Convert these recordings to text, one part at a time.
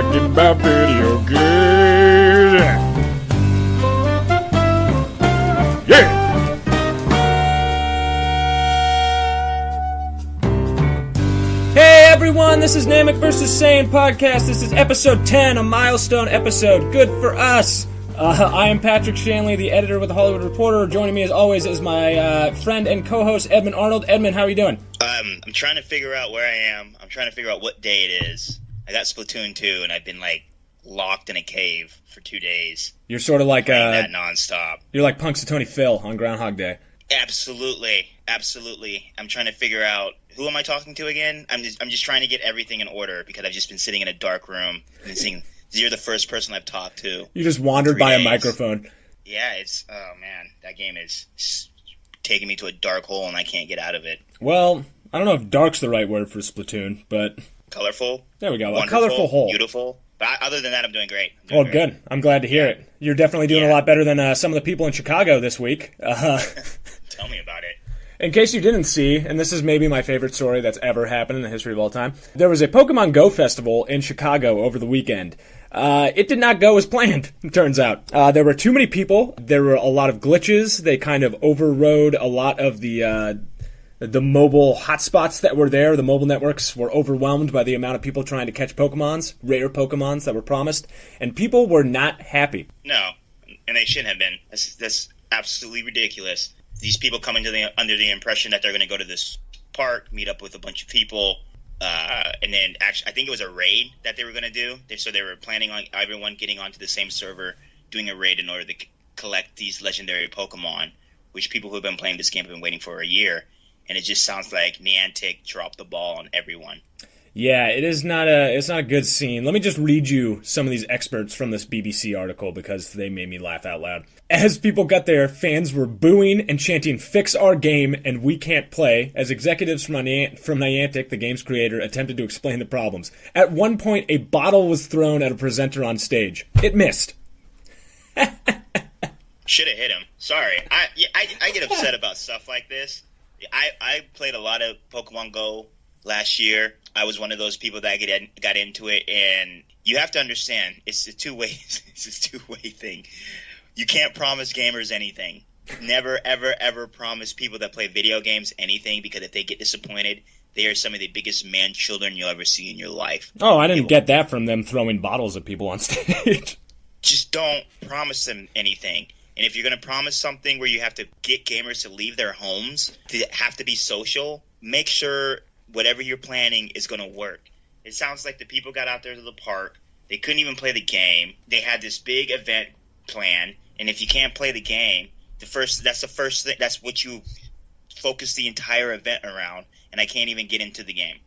talking about video games. Yeah! Hey everyone, this is Namek vs. Sane podcast. This is episode 10, a milestone episode. Good for us. I am Patrick Shanley, the editor with The Hollywood Reporter. Joining me as always is my friend and co-host Edmund Arnold. Edmund, how are you doing? I'm trying to figure out where I am. I'm trying to figure out what day it is. I got Splatoon 2 and I've been locked in a cave for 2 days. You're sort of like that nonstop. You're like Punxsutawney Phil on Groundhog Day. Absolutely. I'm trying to figure out who am I talking to again. I'm just trying to get everything in order because I've just been sitting in a dark room and seeing. You're the first person I've talked to. You just wandered by a microphone. Yeah, oh man, that game is taking me to a dark hole and I can't get out of it. Well, I don't know if dark's the right word for Splatoon, but colorful. There we go. Wonderful, a colorful hole. Beautiful. But other than that, I'm doing great. Good. I'm glad to hear it. You're definitely doing a lot better than some of the people in Chicago this week. Tell me about it. In case you didn't see, and this is maybe my favorite story that's ever happened in the history of all time, there was a Pokemon Go festival in Chicago over the weekend. It did not go as planned, it turns out. There were too many people. There were a lot of glitches. They kind of overrode a lot of the mobile hotspots that were there. The mobile networks were overwhelmed by the amount of people trying to catch Pokemons, rare Pokemons that were promised, and people were not happy. No, and they shouldn't have been. That's absolutely ridiculous. These people come under the impression that they're going to go to this park, meet up with a bunch of people, and then actually, I think it was a raid that they were going to do. So they were planning on everyone getting onto the same server, doing a raid in order to collect these legendary Pokemon, which people who have been playing this game have been waiting for a year. And it just sounds like Niantic dropped the ball on everyone. Yeah, it's not a good scene. Let me just read you some of these excerpts from this BBC article because they made me laugh out loud. As people got there, fans were booing and chanting, "Fix our game and we can't play," as executives from Niantic, the game's creator, attempted to explain the problems. At one point, a bottle was thrown at a presenter on stage. It missed. Should have hit him. Sorry. I get upset about stuff like this. I played a lot of Pokemon Go last year. I was one of those people that got into it, and you have to understand it's a two-way thing. You can't promise gamers anything. Never, ever, ever promise people that play video games anything, because if they get disappointed, they are some of the biggest man-children you'll ever see in your life. Oh, I didn't get that from them throwing bottles at people on stage. Just don't promise them anything. And if you're going to promise something where you have to get gamers to leave their homes, to have to be social, make sure whatever you're planning is going to work. It sounds like the people got out there to the park. They couldn't even play the game. They had this big event planned. And if you can't play the game, that's the first thing. That's what you focus the entire event around. And I can't even get into the game.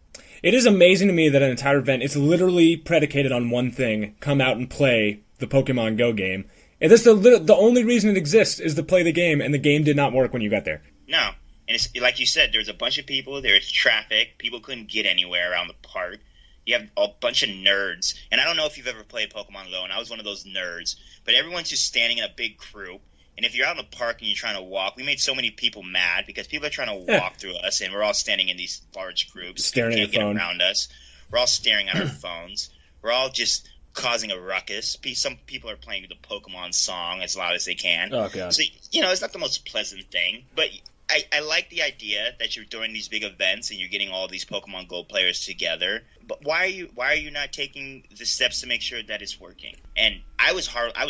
It is amazing to me that an entire event is literally predicated on one thing: come out and play the Pokemon Go game. And that's the only reason it exists is to play the game, and the game did not work when you got there. No. And it's, like you said, there's a bunch of people, there's traffic, people couldn't get anywhere around the park. You have a bunch of nerds. And I don't know if you've ever played Pokemon Go, and I was one of those nerds. But everyone's just standing in a big crew. And if you're out in the park and you're trying to walk, we made so many people mad because people are trying to walk through us, and we're all standing in these large groups. Staring at your phone. Get around us. We're all staring at our phones. We're all just causing a ruckus. Some people are playing the Pokemon song as loud as they can. Oh, God. So, it's not the most pleasant thing, but I like the idea that you're doing these big events and you're getting all these Pokemon Go players together. But why are you not taking the steps to make sure that it's working? And I was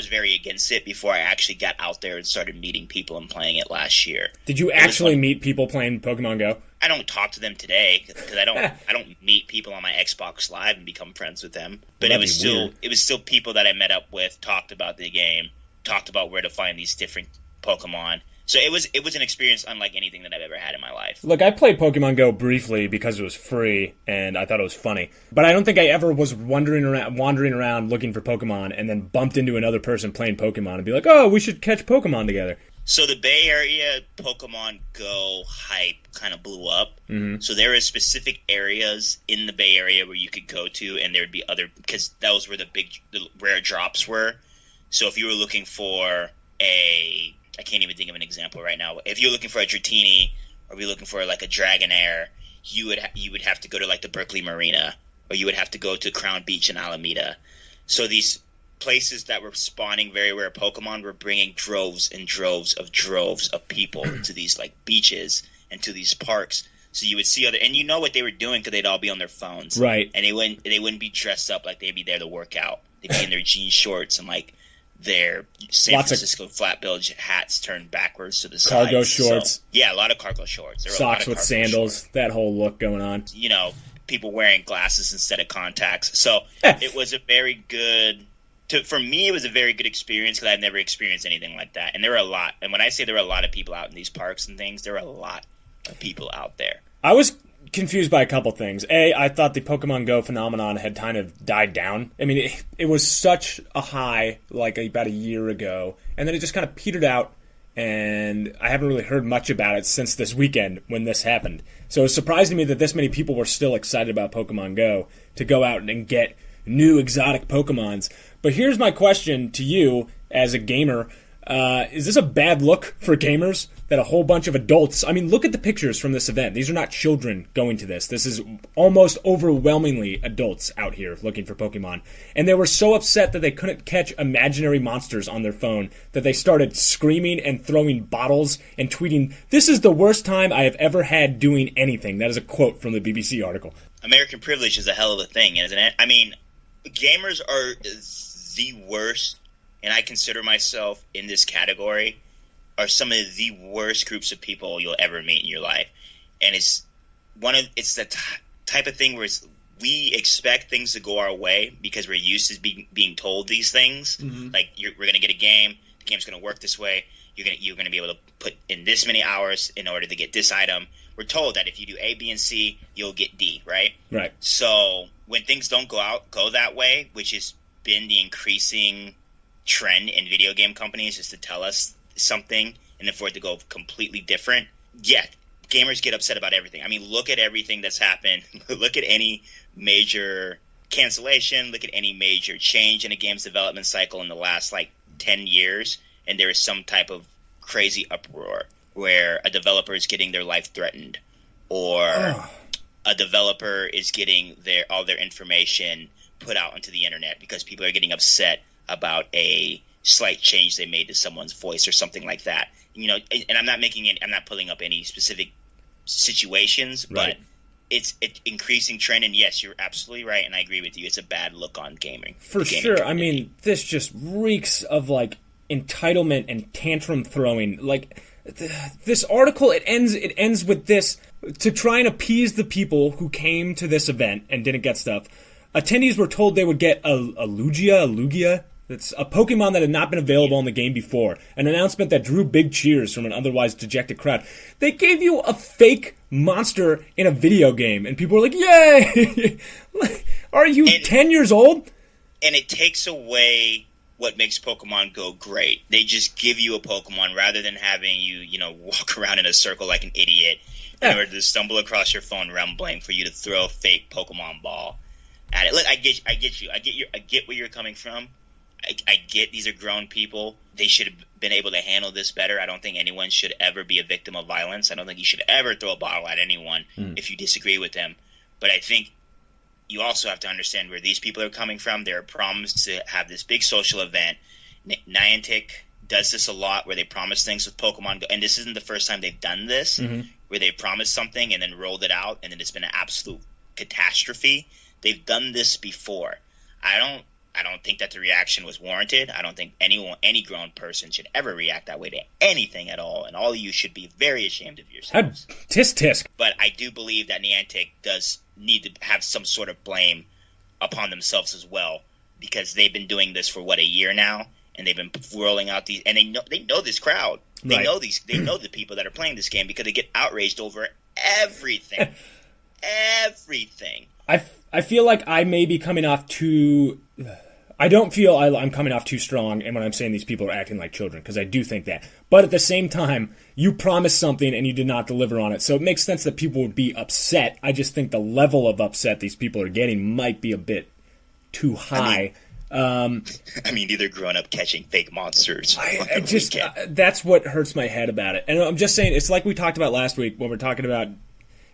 very against it before I actually got out there and started meeting people and playing it last year. Did you actually meet people playing Pokemon Go? I don't talk to them today because I don't meet people on my Xbox Live and become friends with them. But it was still people that I met up with, talked about the game, talked about where to find these different Pokemon. So it was an experience unlike anything that I've ever had in my life. Look, I played Pokemon Go briefly because it was free and I thought it was funny. But I don't think I ever was wandering around looking for Pokemon and then bumped into another person playing Pokemon and be like, "Oh, we should catch Pokemon together." So the Bay Area Pokemon Go hype kind of blew up. Mm-hmm. So there is specific areas in the Bay Area where you could go to, and there would be other, because that was where the rare drops were. So if you were looking for I can't even think of an example right now. If you're looking for a Dratini, or if you're looking for like a Dragonair, you would have to go to like the Berkeley Marina or you would have to go to Crown Beach in Alameda. So these places that were spawning very rare Pokemon were bringing droves and droves of people to these like beaches and to these parks. So you would see and you know what they were doing because they'd all be on their phones, right? And they wouldn't be dressed up like they'd be there to work out. They'd be in their jean shorts and like their San Francisco flat bilge hats turned backwards to the side. Cargo shorts. So, yeah, a lot of cargo shorts. Socks with sandals. That whole look going on. You know, people wearing glasses instead of contacts. So it was a very good. For me, it was a very good experience because I've never experienced anything like that. And there were a lot. And when I say there were a lot of people out in these parks and things, there were a lot of people out there. I was confused by a couple things. I thought the Pokemon Go phenomenon had kind of died down. I mean, it was such a high like about a year ago, and then it just kind of petered out, and I haven't really heard much about it since this weekend when this happened. So it's surprising me that this many people were still excited about Pokemon Go to go out and get new exotic Pokemons. But here's my question to you as a gamer. Is this a bad look for gamers that a whole bunch of adults... I mean, look at the pictures from this event. These are not children going to this. This is almost overwhelmingly adults out here looking for Pokemon. And they were so upset that they couldn't catch imaginary monsters on their phone that they started screaming and throwing bottles and tweeting, "This is the worst time I have ever had doing anything." That is a quote from the BBC article. American privilege is a hell of a thing, isn't it? I mean, gamers are the worst, and I consider myself in this category, are some of the worst groups of people you'll ever meet in your life. And it's the type of thing where we expect things to go our way because we're used to being told these things. Mm-hmm. Like, we're going to get a game, the game's going to work this way, you're going to be able to put in this many hours in order to get this item. We're told that if you do A, B, and C, you'll get D, right? Right. So when things don't go that way, which has been the increasing trend in video game companies, is to tell us something and then for it to go completely different. Yeah, gamers get upset about everything. I mean, look at everything that's happened. Look at any major cancellation. Look at any major change in a game's development cycle in the last, 10 years, and there is some type of crazy uproar where a developer is getting their life threatened, or a developer is getting all their information put out onto the internet because people are getting upset about a slight change they made to someone's voice or something like that. You know, and I'm not pulling up any specific situations, right, but it's increasing trend. And yes, you're absolutely right, and I agree with you. It's a bad look on gaming. For sure. Community. I mean, this just reeks of entitlement and tantrum throwing. This article, it ends with this: to try and appease the people who came to this event and didn't get stuff. Attendees were told they would get a Lugia. That's a Pokemon that had not been available in the game before. An announcement that drew big cheers from an otherwise dejected crowd. They gave you a fake monster in a video game, and people were like, "Yay!" Are you 10 years old? And it takes away what makes Pokemon Go great. They just give you a Pokemon rather than having you, walk around in a circle like an idiot in order to stumble across your phone rumbling for you to throw a fake Pokemon ball at it. Look, I get you. I get where you're coming from. I get these are grown people. They should have been able to handle this better. I don't think anyone should ever be a victim of violence. I don't think you should ever throw a bottle at anyone if you disagree with them. But I think you also have to understand where these people are coming from. They're promised to have this big social event. Niantic does this a lot where they promise things with Pokemon Go. And this isn't the first time they've done this, where they promised something and then rolled it out, and then it's been an absolute catastrophe. They've done this before. I don't think that the reaction was warranted. I don't think any grown person should ever react that way to anything at all, and all of you should be very ashamed of yourselves. Tisk. But I do believe that Niantic does need to have some sort of blame upon themselves as well, because they've been doing this for a year now, and they've been rolling out these, and they know this crowd. They right. know they know the people that are playing this game because they get outraged over everything. Everything. I feel like I may be coming off too... I don't feel I'm coming off too strong and when I'm saying these people are acting like children, because I do think that. But at the same time, you promised something and you did not deliver on it. So it makes sense that people would be upset. I just think the level of upset these people are getting might be a bit too high. Either growing up catching fake monsters. That's what hurts my head about it. And I'm just saying, it's like we talked about last week when we're talking about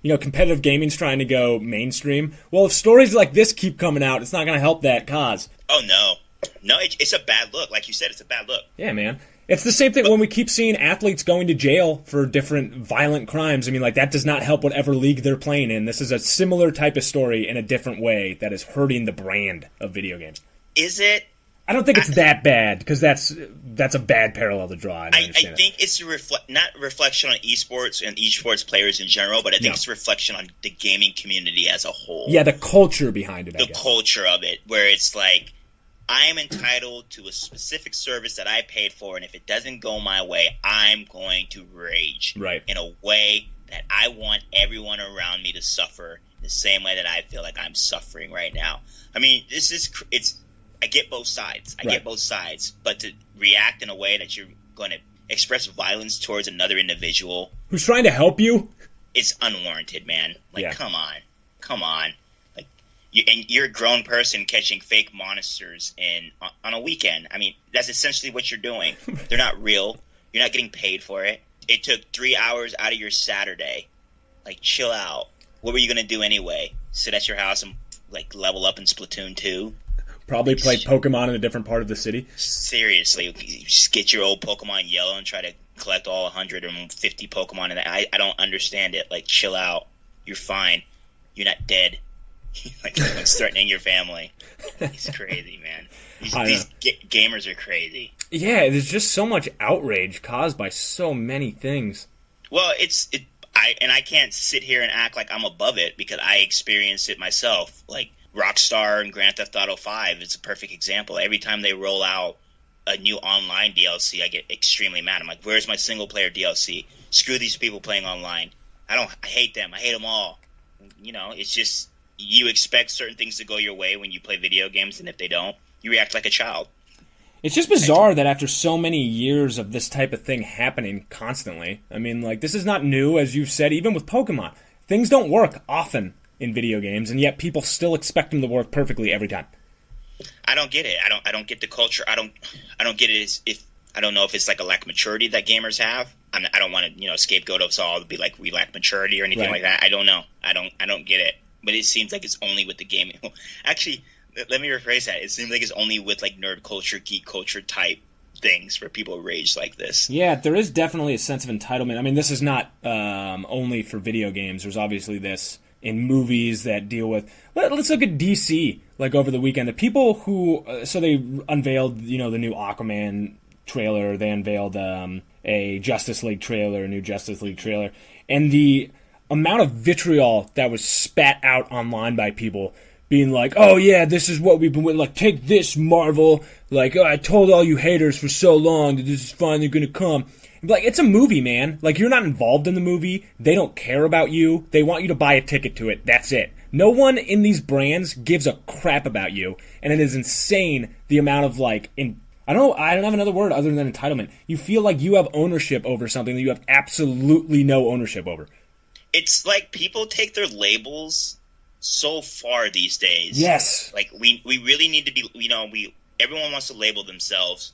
competitive gaming's trying to go mainstream. Well, if stories like this keep coming out, it's not going to help that cause. Oh, no. No, it's a bad look. Like you said, it's a bad look. Yeah, man. It's the same thing when we keep seeing athletes going to jail for different violent crimes. I mean, like, that does not help whatever league they're playing in. This is a similar type of story in a different way that is hurting the brand of video games. Is it? I don't think it's that bad, because that's a bad parallel to draw. I think it's not a reflection on esports and esports players in general, but I think it's a reflection on the gaming community as a whole. Yeah, the culture behind it. The culture of it, where it's like, I am entitled to a specific service that I paid for, and if it doesn't go my way, I'm going to rage in a way that I want everyone around me to suffer the same way that I feel like I'm suffering right now. I mean, I get both sides. I get both sides. But to react in a way that you're going to express violence towards another individual who's trying to help you, it's unwarranted, man. Like, come on. Like, you're a grown person catching fake monsters on a weekend. I mean, that's essentially what you're doing. They're not real. You're not getting paid for it. It took 3 hours out of your Saturday. Like, chill out. What were you going to do anyway? Sit at your house and, like, level up in Splatoon 2? Probably play Pokemon in a different part of the city. Seriously, you just get your old Pokemon Yellow and try to collect all 150 Pokemon. And I don't understand it. Like, chill out. You're fine. You're not dead. Like, someone's threatening your family. It's crazy, man. These gamers are crazy. Yeah, there's just so much outrage caused by so many things. Well, I can't sit here and act like I'm above it because I experienced it myself. Like, Rockstar and Grand Theft Auto 5 is a perfect example. Every time they roll out a new online DLC, I get extremely mad. I'm like, where's my single-player DLC? Screw these people playing online. I hate them. I hate them all. It's just, you expect certain things to go your way when you play video games, and if they don't, you react like a child. It's just bizarre that after so many years of this type of thing happening constantly, I mean, like, this is not new, as you've said, even with Pokemon. Things don't work often in video games, and yet people still expect them to work perfectly every time. I don't get it. I don't get the culture. I don't get it. I don't know if it's like a lack of maturity that gamers have. I don't want to scapegoat us all to be like we lack maturity or anything like that. I don't know. I don't get it. But it seems like it's only with the gaming. Actually, let me rephrase that. It seems like it's only with like nerd culture, geek culture type things where people rage like this. Yeah, there is definitely a sense of entitlement. I mean, this is not only for video games. There's obviously this in movies that deal with. Let's look at DC. Like over the weekend, the people who so they unveiled the new Aquaman trailer. They unveiled a Justice League trailer, a new Justice League trailer, and the amount of vitriol that was spat out online by people being like, oh yeah, this is what we've been with, like, take this, Marvel, like, oh, I told all you haters for so long that this is finally gonna come. Like, it's a movie, man. Like, you're not involved in the movie. They don't care about you. They want you to buy a ticket to it. That's it. No one in these brands gives a crap about you, and it is insane the amount of, like, I don't have another word other than entitlement. You feel like you have ownership over something that you have absolutely no ownership over. It's like people take their labels so far these days. Yes. Like, we really need to be, everyone wants to label themselves,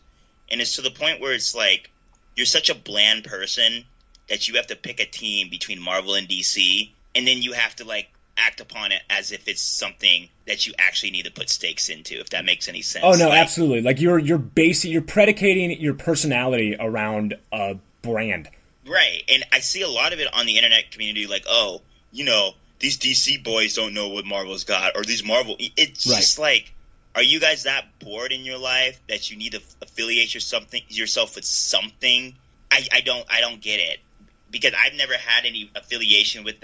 and it's to the point where it's like, you're such a bland person that you have to pick a team between Marvel and DC, and then you have to, like, act upon it as if it's something that you actually need to put stakes into, if that makes any sense. Oh, no, absolutely. Like, you're predicating your personality around a brand. Right, and I see a lot of it on the internet community, like, oh, these DC boys don't know what Marvel's got, or these Marvel... It's just like, are you guys that bored in your life that you need to affiliate yourself with something? I don't get it, because I've never had any affiliation with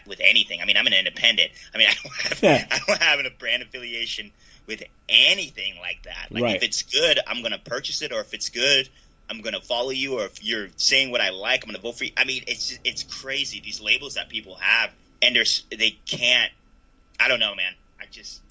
with anything. I mean, I'm an independent. I mean, I don't have a brand affiliation with anything like that. Like, if it's good, I'm gonna purchase it, or if it's good, I'm gonna follow you, or if you're saying what I like, I'm gonna vote for you. I mean, it's crazy, these labels that people have, and they can't. I don't know, man.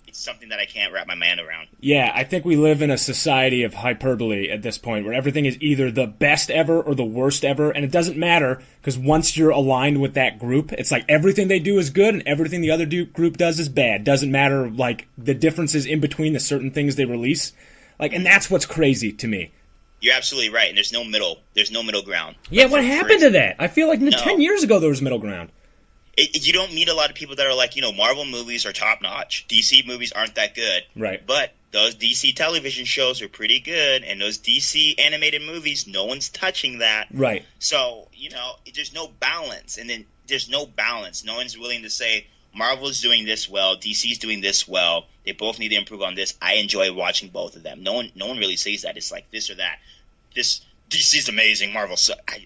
It's something that I can't wrap my mind around. Yeah, I think we live in a society of hyperbole at this point, where everything is either the best ever or the worst ever, and it doesn't matter, because once you're aligned with that group, it's like everything they do is good and everything the other group does is bad. Doesn't matter, like, the differences in between the certain things they release. Like, and that's what's crazy to me. You're absolutely right, and there's no middle ground. Yeah, what happened to that? I feel like 10 years ago there was middle ground. You don't meet a lot of people that are like, Marvel movies are top notch. DC movies aren't that good. Right. But those DC television shows are pretty good, and those DC animated movies, no one's touching that. Right. So, there's no balance. And then there's no balance. No one's willing to say, Marvel's doing this well, DC's doing this well. They both need to improve on this. I enjoy watching both of them. No one really says that. It's like this or that. DC's amazing. Marvel sucks. I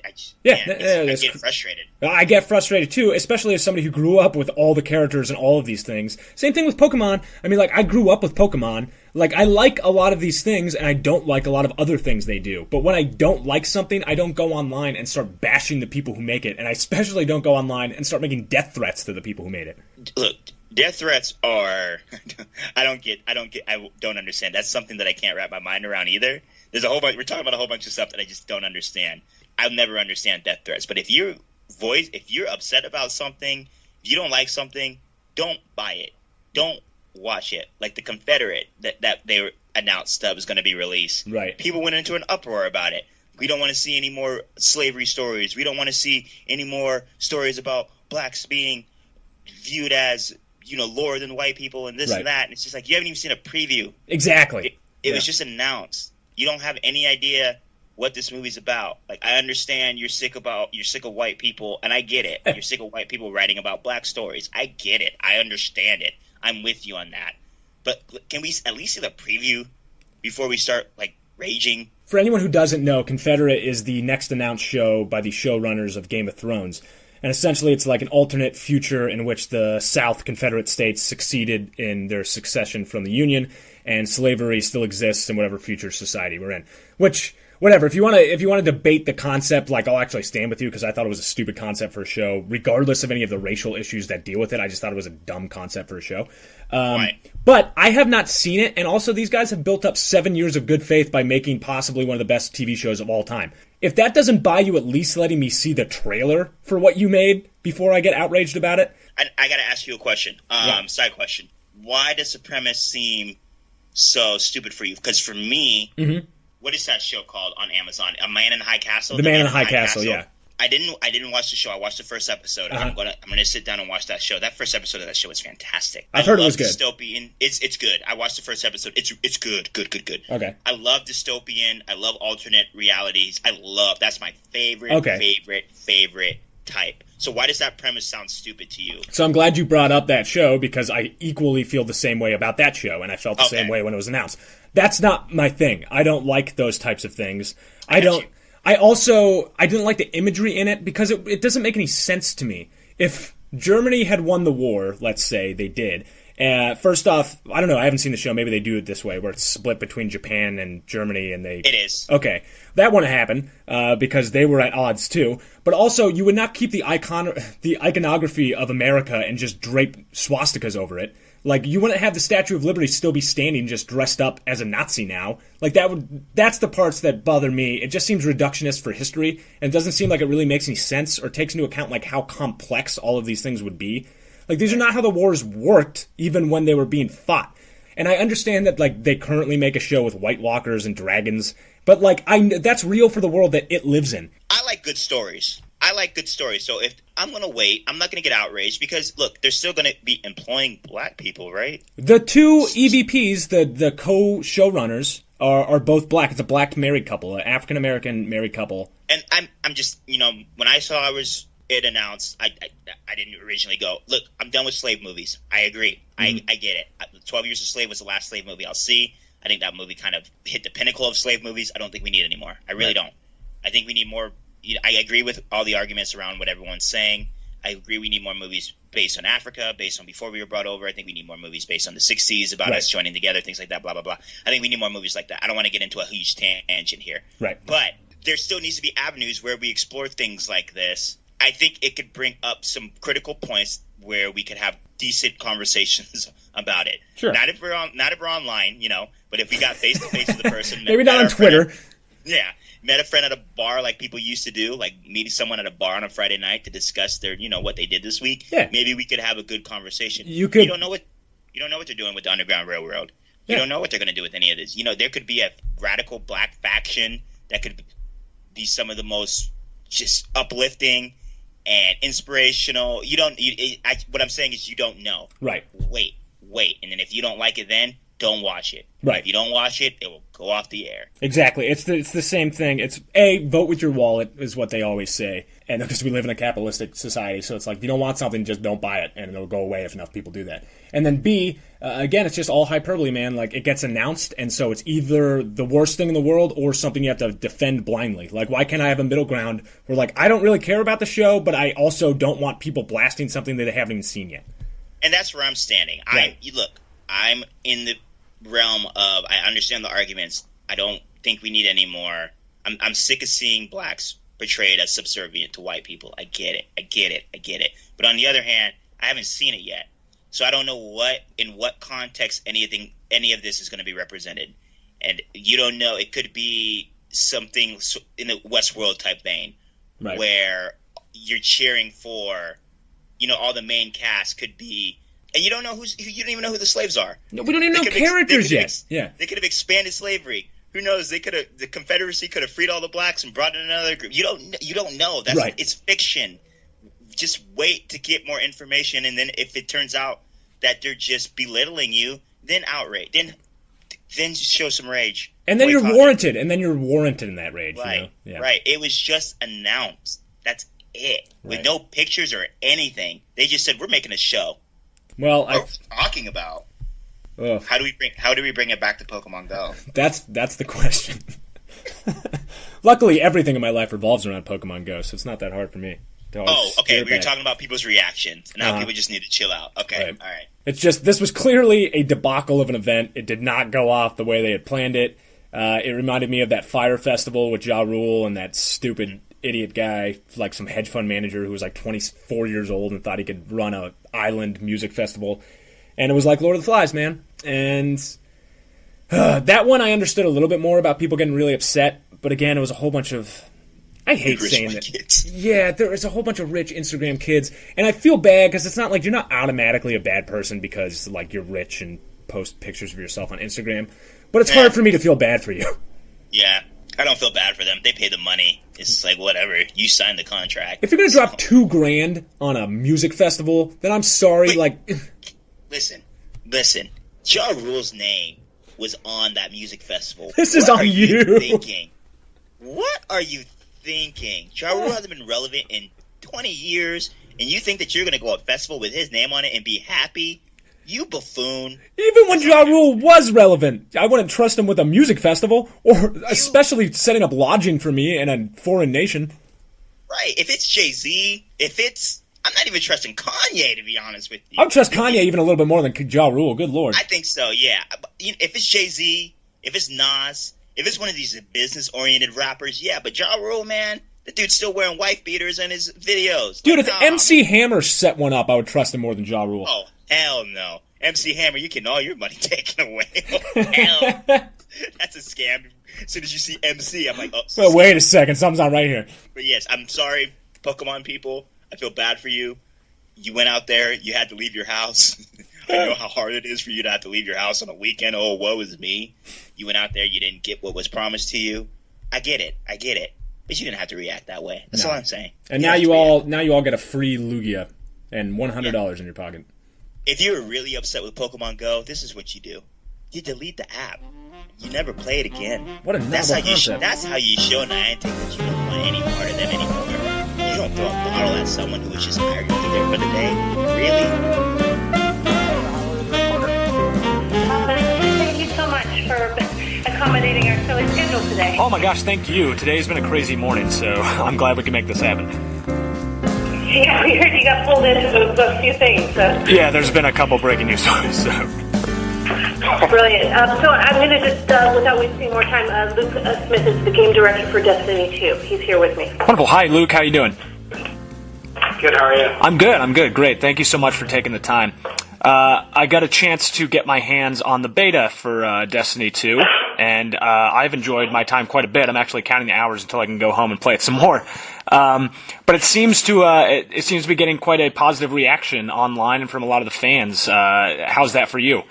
get frustrated. I get frustrated too, especially as somebody who grew up with all the characters and all of these things. Same thing with Pokemon. I mean, like, I grew up with Pokemon. Like, I like a lot of these things, and I don't like a lot of other things they do. But when I don't like something, I don't go online and start bashing the people who make it. And I especially don't go online and start making death threats to the people who made it. Look, death threats are I don't understand. That's something that I can't wrap my mind around either. There's a whole bunch. We're talking about a whole bunch of stuff that I just don't understand. I'll never understand death threats. But if you're upset about something, if you don't like something, don't buy it. Don't watch it. Like the Confederate that they announced that was going to be released. Right. People went into an uproar about it. We don't want to see any more slavery stories. We don't want to see any more stories about blacks being viewed as lower than white people and this and that. And it's just like you haven't even seen a preview. Exactly. It was just announced. You don't have any idea what this movie's about. Like, I understand you're sick of white people, and I get it. You're sick of white people writing about black stories. I get it. I understand it. I'm with you on that. But can we at least see the preview before we start, like, raging? For anyone who doesn't know, Confederate is the next announced show by the showrunners of Game of Thrones. And essentially it's like an alternate future in which the South Confederate states succeeded in their succession from the Union, and slavery still exists in whatever future society we're in. Which, whatever, if you want to debate the concept, like, I'll actually stand with you, because I thought it was a stupid concept for a show, regardless of any of the racial issues that deal with it. I just thought it was a dumb concept for a show. Right. But I have not seen it, and also these guys have built up 7 years of good faith by making possibly one of the best TV shows of all time. If that doesn't buy you at least letting me see the trailer for what you made before I get outraged about it. I got to ask you a question. Side question. Why does the premise seem so stupid for you? Because for me, what is that show called on Amazon? A Man in the High Castle? The Man in the High Castle, yeah. I didn't watch the show. I watched the first episode. I'm gonna sit down and watch that show. That first episode of that show is fantastic. I've heard it was good. Dystopian. It's good. I watched the first episode. It's good. Okay. I love dystopian. I love alternate realities. That's my favorite type. So why does that premise sound stupid to you? So I'm glad you brought up that show, because I equally feel the same way about that show, and I felt the same way when it was announced. That's not my thing. I don't like those types of things. I didn't like the imagery in it, because it doesn't make any sense to me. If Germany had won the war, let's say they did, first off, I don't know, I haven't seen the show, maybe they do it this way, where it's split between Japan and Germany, and they... It is. Okay, that wouldn't happen, because they were at odds too. But also, you would not keep the iconography of America and just drape swastikas over it. Like, you wouldn't have the Statue of Liberty still be standing just dressed up as a Nazi now. Like, that's the parts that bother me. It just seems reductionist for history, and it doesn't seem like it really makes any sense or takes into account, like, how complex all of these things would be. Like, these are not how the wars worked, even when they were being fought. And I understand that, like, they currently make a show with White Walkers and dragons, but, like, that's real for the world that it lives in. I like good stories. So if I'm going to wait, I'm not going to get outraged, because, look, they're still going to be employing black people, right? The two EVPs, the co-showrunners, are both black. It's a black married couple, an African-American married couple. And I'm just, when I saw it announced, I didn't originally go, look, I'm done with slave movies. I agree. I get it. 12 Years a Slave was the last slave movie I'll see. I think that movie kind of hit the pinnacle of slave movies. I don't think we need it anymore. I really don't. I think we need more. I agree with all the arguments around what everyone's saying. I agree we need more movies based on Africa, based on before we were brought over. I think we need more movies based on the 60s, about us joining together, things like that, blah, blah, blah. I think we need more movies like that. I don't want to get into a huge tangent here. Right. But there still needs to be avenues where we explore things like this. I think it could bring up some critical points where we could have decent conversations about it. Sure. Not if we're online, but if we got face-to-face with the person. Maybe not on Twitter. Met a friend at a bar like people used to do, like meeting someone at a bar on a Friday night to discuss their, what they did this week. Yeah. Maybe we could have a good conversation. You don't know what they're doing with the Underground Railroad. You don't know what they're going to do with any of this. There could be a radical black faction that could be some of the most just uplifting and inspirational. What I'm saying is you don't know. Right. Wait. And then if you don't like it then, don't watch it. Right. If you don't watch it, it will go off the air. Exactly. It's the same thing. It's vote with your wallet is what they always say. And because we live in a capitalistic society, so it's like, if you don't want something, just don't buy it, and it'll go away if enough people do that. And then B, again, it's just all hyperbole, man. Like, it gets announced, and so it's either the worst thing in the world or something you have to defend blindly. Like, why can't I have a middle ground where, like, I don't really care about the show, but I also don't want people blasting something that they haven't even seen yet? And that's where I'm standing. Right. I'm in the realm of, I understand the arguments. I don't think we need any more. I'm sick of seeing blacks portrayed as subservient to white people. I get it. But on the other hand, I haven't seen it yet. So I don't know in what context any of this is going to be represented. And you don't know. It could be something in the Westworld type vein, right, where you're cheering for, all the main cast could be, and you don't know you don't even know who the slaves are. No, we don't even know characters yet. Yeah, they could have expanded slavery. Who knows? The Confederacy could have freed all the blacks and brought in another group. You don't know. That's right. It's fiction. Just wait to get more information, and then if it turns out that they're just belittling you, then outrage. Then show some rage. And then you're warranted. And then you're warranted in that rage. Right. Yeah. Right. It was just announced. That's it. Right. With no pictures or anything. They just said, we're making a show. Well, what are we talking about? Ugh. How do we bring it back to Pokemon Go? That's the question. Luckily, everything in my life revolves around Pokemon Go, so it's not that hard for me. Oh, okay. We were talking about people's reactions, and how people just need to chill out. Okay, right. All right. It's just, this was clearly a debacle of an event. It did not go off the way they had planned it. It reminded me of that Fire Festival with Ja Rule and that stupid idiot guy, like some hedge fund manager who was like 24 years old and thought he could run a island music festival. And it was like Lord of the Flies, man. And that one I understood a little bit more about people getting really upset. But again, it was a whole bunch of... I hate saying that. Kids. Yeah, there is a whole bunch of rich Instagram kids, and I feel bad because it's not like you're not automatically a bad person because like you're rich and post pictures of yourself on Instagram. But it's hard for me to feel bad for you. Yeah, I don't feel bad for them. They pay the money. It's like whatever. You signed the contract. If you're gonna drop $2,000 on a music festival, then I'm sorry. Listen. Ja Rule's name was on that music festival. This is on you. Thinking? What are you thinking? Ja Rule hasn't been relevant in 20 years, and you think that you're going to go to a festival with his name on it and be happy? You buffoon. Even when Ja Rule was relevant, I wouldn't trust him with a music festival, or especially setting up lodging for me in a foreign nation. Right. If it's Jay-Z, I'm not even trusting Kanye, to be honest with you. I would trust Kanye even a little bit more than Ja Rule. Good Lord. I think so, yeah. If it's Jay-Z, if it's Nas, if it's one of these business-oriented rappers, yeah. But Ja Rule, man, the dude's still wearing wife beaters in his videos. Dude, if MC Hammer set one up, I would trust him more than Ja Rule. Oh, hell no. MC Hammer, you getting all your money taken away. Oh, hell. That's a scam. As soon as you see MC, I'm like, oh. Well, wait a second. Something's not right here. But yes, I'm sorry, Pokemon people. I feel bad for you. You went out there. You had to leave your house. I know how hard it is for you to have to leave your house on a weekend. Oh, woe is me. You went out there. You didn't get what was promised to you. I get it. But you didn't have to react that way. That's all I'm saying. And now you all get a free Lugia and $100 in your pocket. If you're really upset with Pokemon Go, this is what you do. You delete the app. You never play it again. What a novel concept. That's how you show Niantic that you don't want any part of them anymore. You don't throw a bottle at someone who was just hired to be there for the day. Really? Thank you so much for accommodating our silly schedule today. Oh my gosh, thank you. Today's been a crazy morning, so I'm glad we can make this happen. Yeah, we heard you got pulled into a few things. So. Yeah, there's been a couple breaking news stories, so... Brilliant. So I'm going to just, without wasting more time, Luke Smith is the game director for Destiny 2. He's here with me. Wonderful. Hi, Luke. How you doing? Good. How are you? I'm good. Great. Thank you so much for taking the time. I got a chance to get my hands on the beta for Destiny 2, and I've enjoyed my time quite a bit. I'm actually counting the hours until I can go home and play it some more. But it seems to be getting quite a positive reaction online and from a lot of the fans. How's that for you?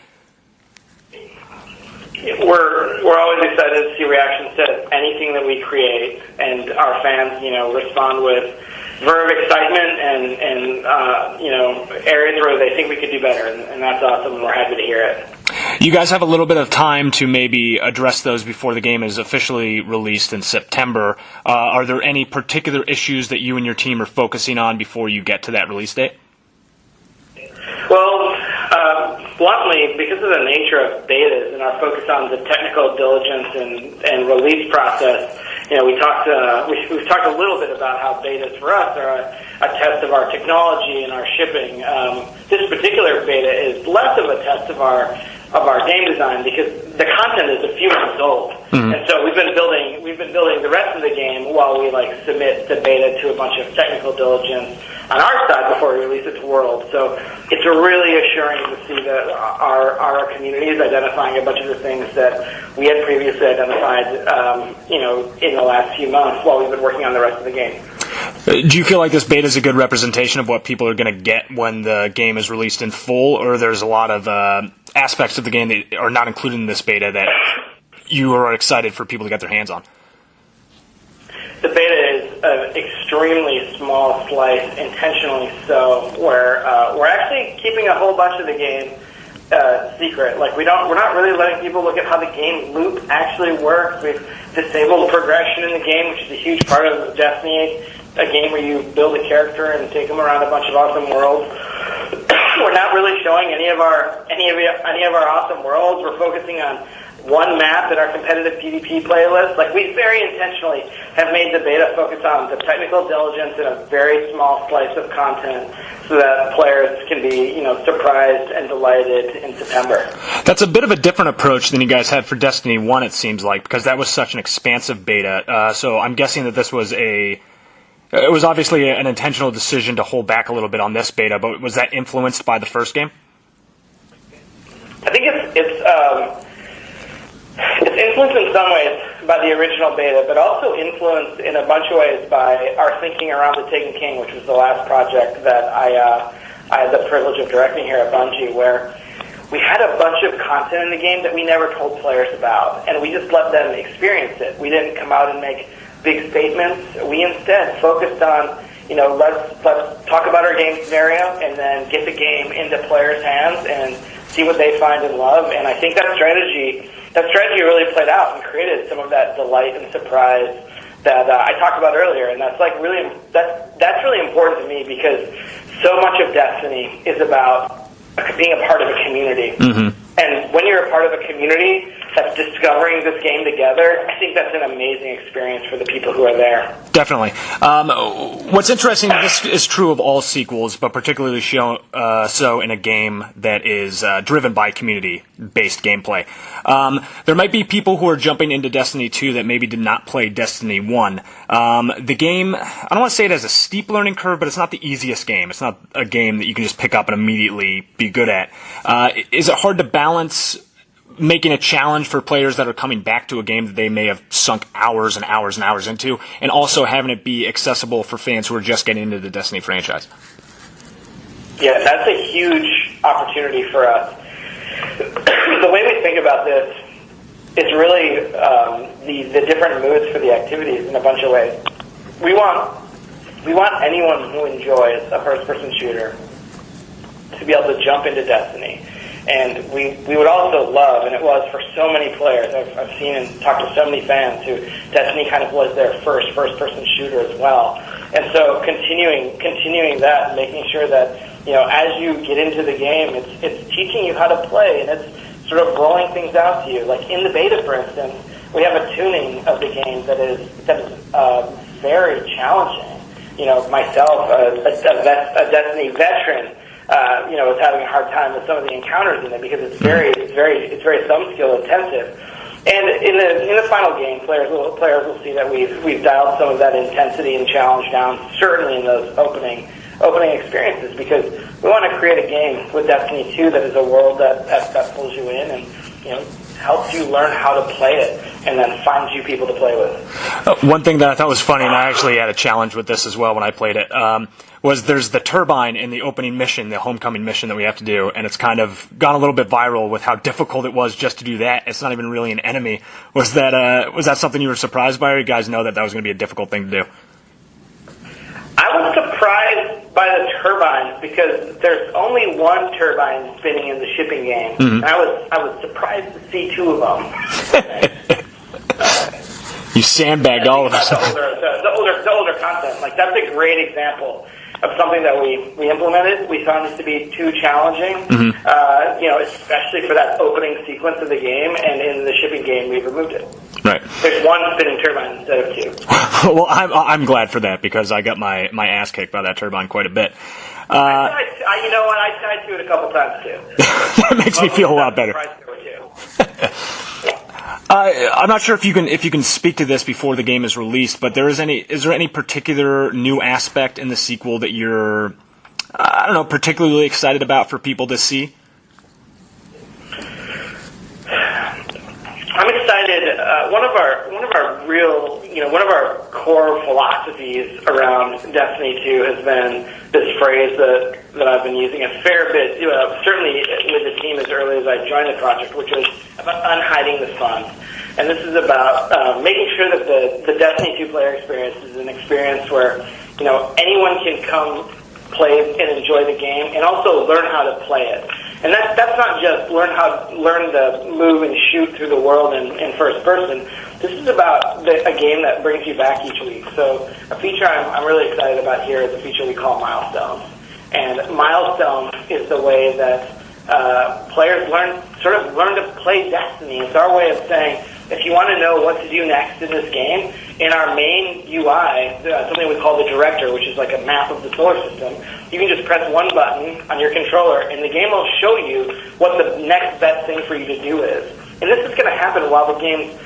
We're always excited to see reactions to anything that we create, and our fans, respond with, verve of excitement and areas where they think we could do better, and that's awesome, and we're happy to hear it. You guys have a little bit of time to maybe address those before the game is officially released in September. Are there any particular issues that you and your team are focusing on before you get to that release date? Well, bluntly, because of the nature of betas and our focus on the technical diligence and release process, we've talked a little bit about how betas for us are a test of our technology and our shipping. This particular beta is less of a test of our game design because the content is a few months old, and so we've been building the rest of the game while we submit the beta to a bunch of technical diligence on our side before we release it to world. So it's really assuring to see that our community is identifying a bunch of the things that we had previously identified, in the last few months while we've been working on the rest of the game. Do you feel like this beta is a good representation of what people are going to get when the game is released in full, or there's a lot of aspects of the game that are not included in this beta that you are excited for people to get their hands on? The beta is an extremely small slice, intentionally so, where we're actually keeping a whole bunch of the game secret. We're not really letting people look at how the game loop actually works. We've disabled progression in the game, which is a huge part of Destiny, a game where you build a character and take them around a bunch of awesome worlds. We're not really showing any of our awesome worlds. We're focusing on one map in our competitive PvP playlist. We very intentionally have made the beta focus on the technical diligence in a very small slice of content so that players can be, surprised and delighted in September. That's a bit of a different approach than you guys had for Destiny 1, it seems like, because that was such an expansive beta. So I'm guessing that this was it was obviously an intentional decision to hold back a little bit on this beta, but was that influenced by the first game? I think it's influenced in some ways by the original beta, but also influenced in a bunch of ways by our thinking around The Taken King, which was the last project that I had the privilege of directing here at Bungie, where we had a bunch of content in the game that we never told players about, and we just let them experience it. We didn't come out and make big statements. We instead focused on, let's talk about our game scenario and then get the game into players' hands and see what they find and love. And I think that strategy really played out and created some of that delight and surprise that I talked about earlier. And that's really important to me because so much of Destiny is about being a part of a community. Mm-hmm. And when you're a part of a community that's discovering this game together, I think that's an amazing experience for the people who are there. Definitely. What's interesting, this is true of all sequels, but particularly so in a game that is driven by community-based gameplay. There might be people who are jumping into Destiny 2 that maybe did not play Destiny 1. The game, I don't want to say it has a steep learning curve, but it's not the easiest game. It's not a game that you can just pick up and immediately be good at. Is it hard to balance making a challenge for players that are coming back to a game that they may have sunk hours and hours and hours into, and also having it be accessible for fans who are just getting into the Destiny franchise? Yeah, that's a huge opportunity for us. The way we think about this is really the different moods for the activities in a bunch of ways. We want anyone who enjoys a first-person shooter to be able to jump into Destiny. And we would also love, and it was for so many players, I've seen and talked to so many fans who Destiny kind of was their first-person shooter as well. And so continuing that, and making sure that, as you get into the game, it's teaching you how to play, and it's sort of rolling things out to you. Like in the beta, for instance, we have a tuning of the game that is very challenging. Myself, a Destiny veteran, was having a hard time with some of the encounters in it because it's very thumb skill intensive. And in the final game, players will see that we've dialed some of that intensity and challenge down, certainly in those opening experiences, because we want to create a game with Destiny 2 that is a world that pulls you in and helps you learn how to play it, and then finds you people to play with. One thing that I thought was funny, and I actually had a challenge with this as well when I played it, was there's the turbine in the opening mission, the homecoming mission that we have to do, and it's kind of gone a little bit viral with how difficult it was just to do that. It's not even really an enemy. Was that something you were surprised by, or you guys know that was going to be a difficult thing to do? I was surprised by the turbines because there's only one turbine spinning in the shipping game, and I was surprised to see two of them. You sandbagged all of us. The older content, like that's a great example of something that we implemented. We found this to be too challenging, especially for that opening sequence of the game, and in the shipping game we removed it. Right. There's one spinning turbine instead of two. Well, I'm glad for that because I got my ass kicked by that turbine quite a bit. I tried to it a couple times too. That makes me feel a lot better. I'm not sure if you can speak to this before the game is released, but is there any particular new aspect in the sequel that you're, particularly excited about for people to see? I'm excited. One of our core philosophies around Destiny 2 has been this phrase that I've been using a fair bit, certainly with the team as early as I joined the project, which was about unhiding the fun. And this is about making sure that the Destiny 2 player experience is an experience where anyone can come play and enjoy the game, and also learn how to play it. And that's not just learn to move and shoot through the world in first person. This is about a game that brings you back each week. So a feature I'm really excited about here is a feature we call Milestones. And Milestones is the way that players learn to play Destiny. It's our way of saying, if you want to know what to do next in this game, in our main UI, something we call the director, which is like a map of the solar system, you can just press one button on your controller, and the game will show you what the next best thing for you to do is. And this is going to happen while the game's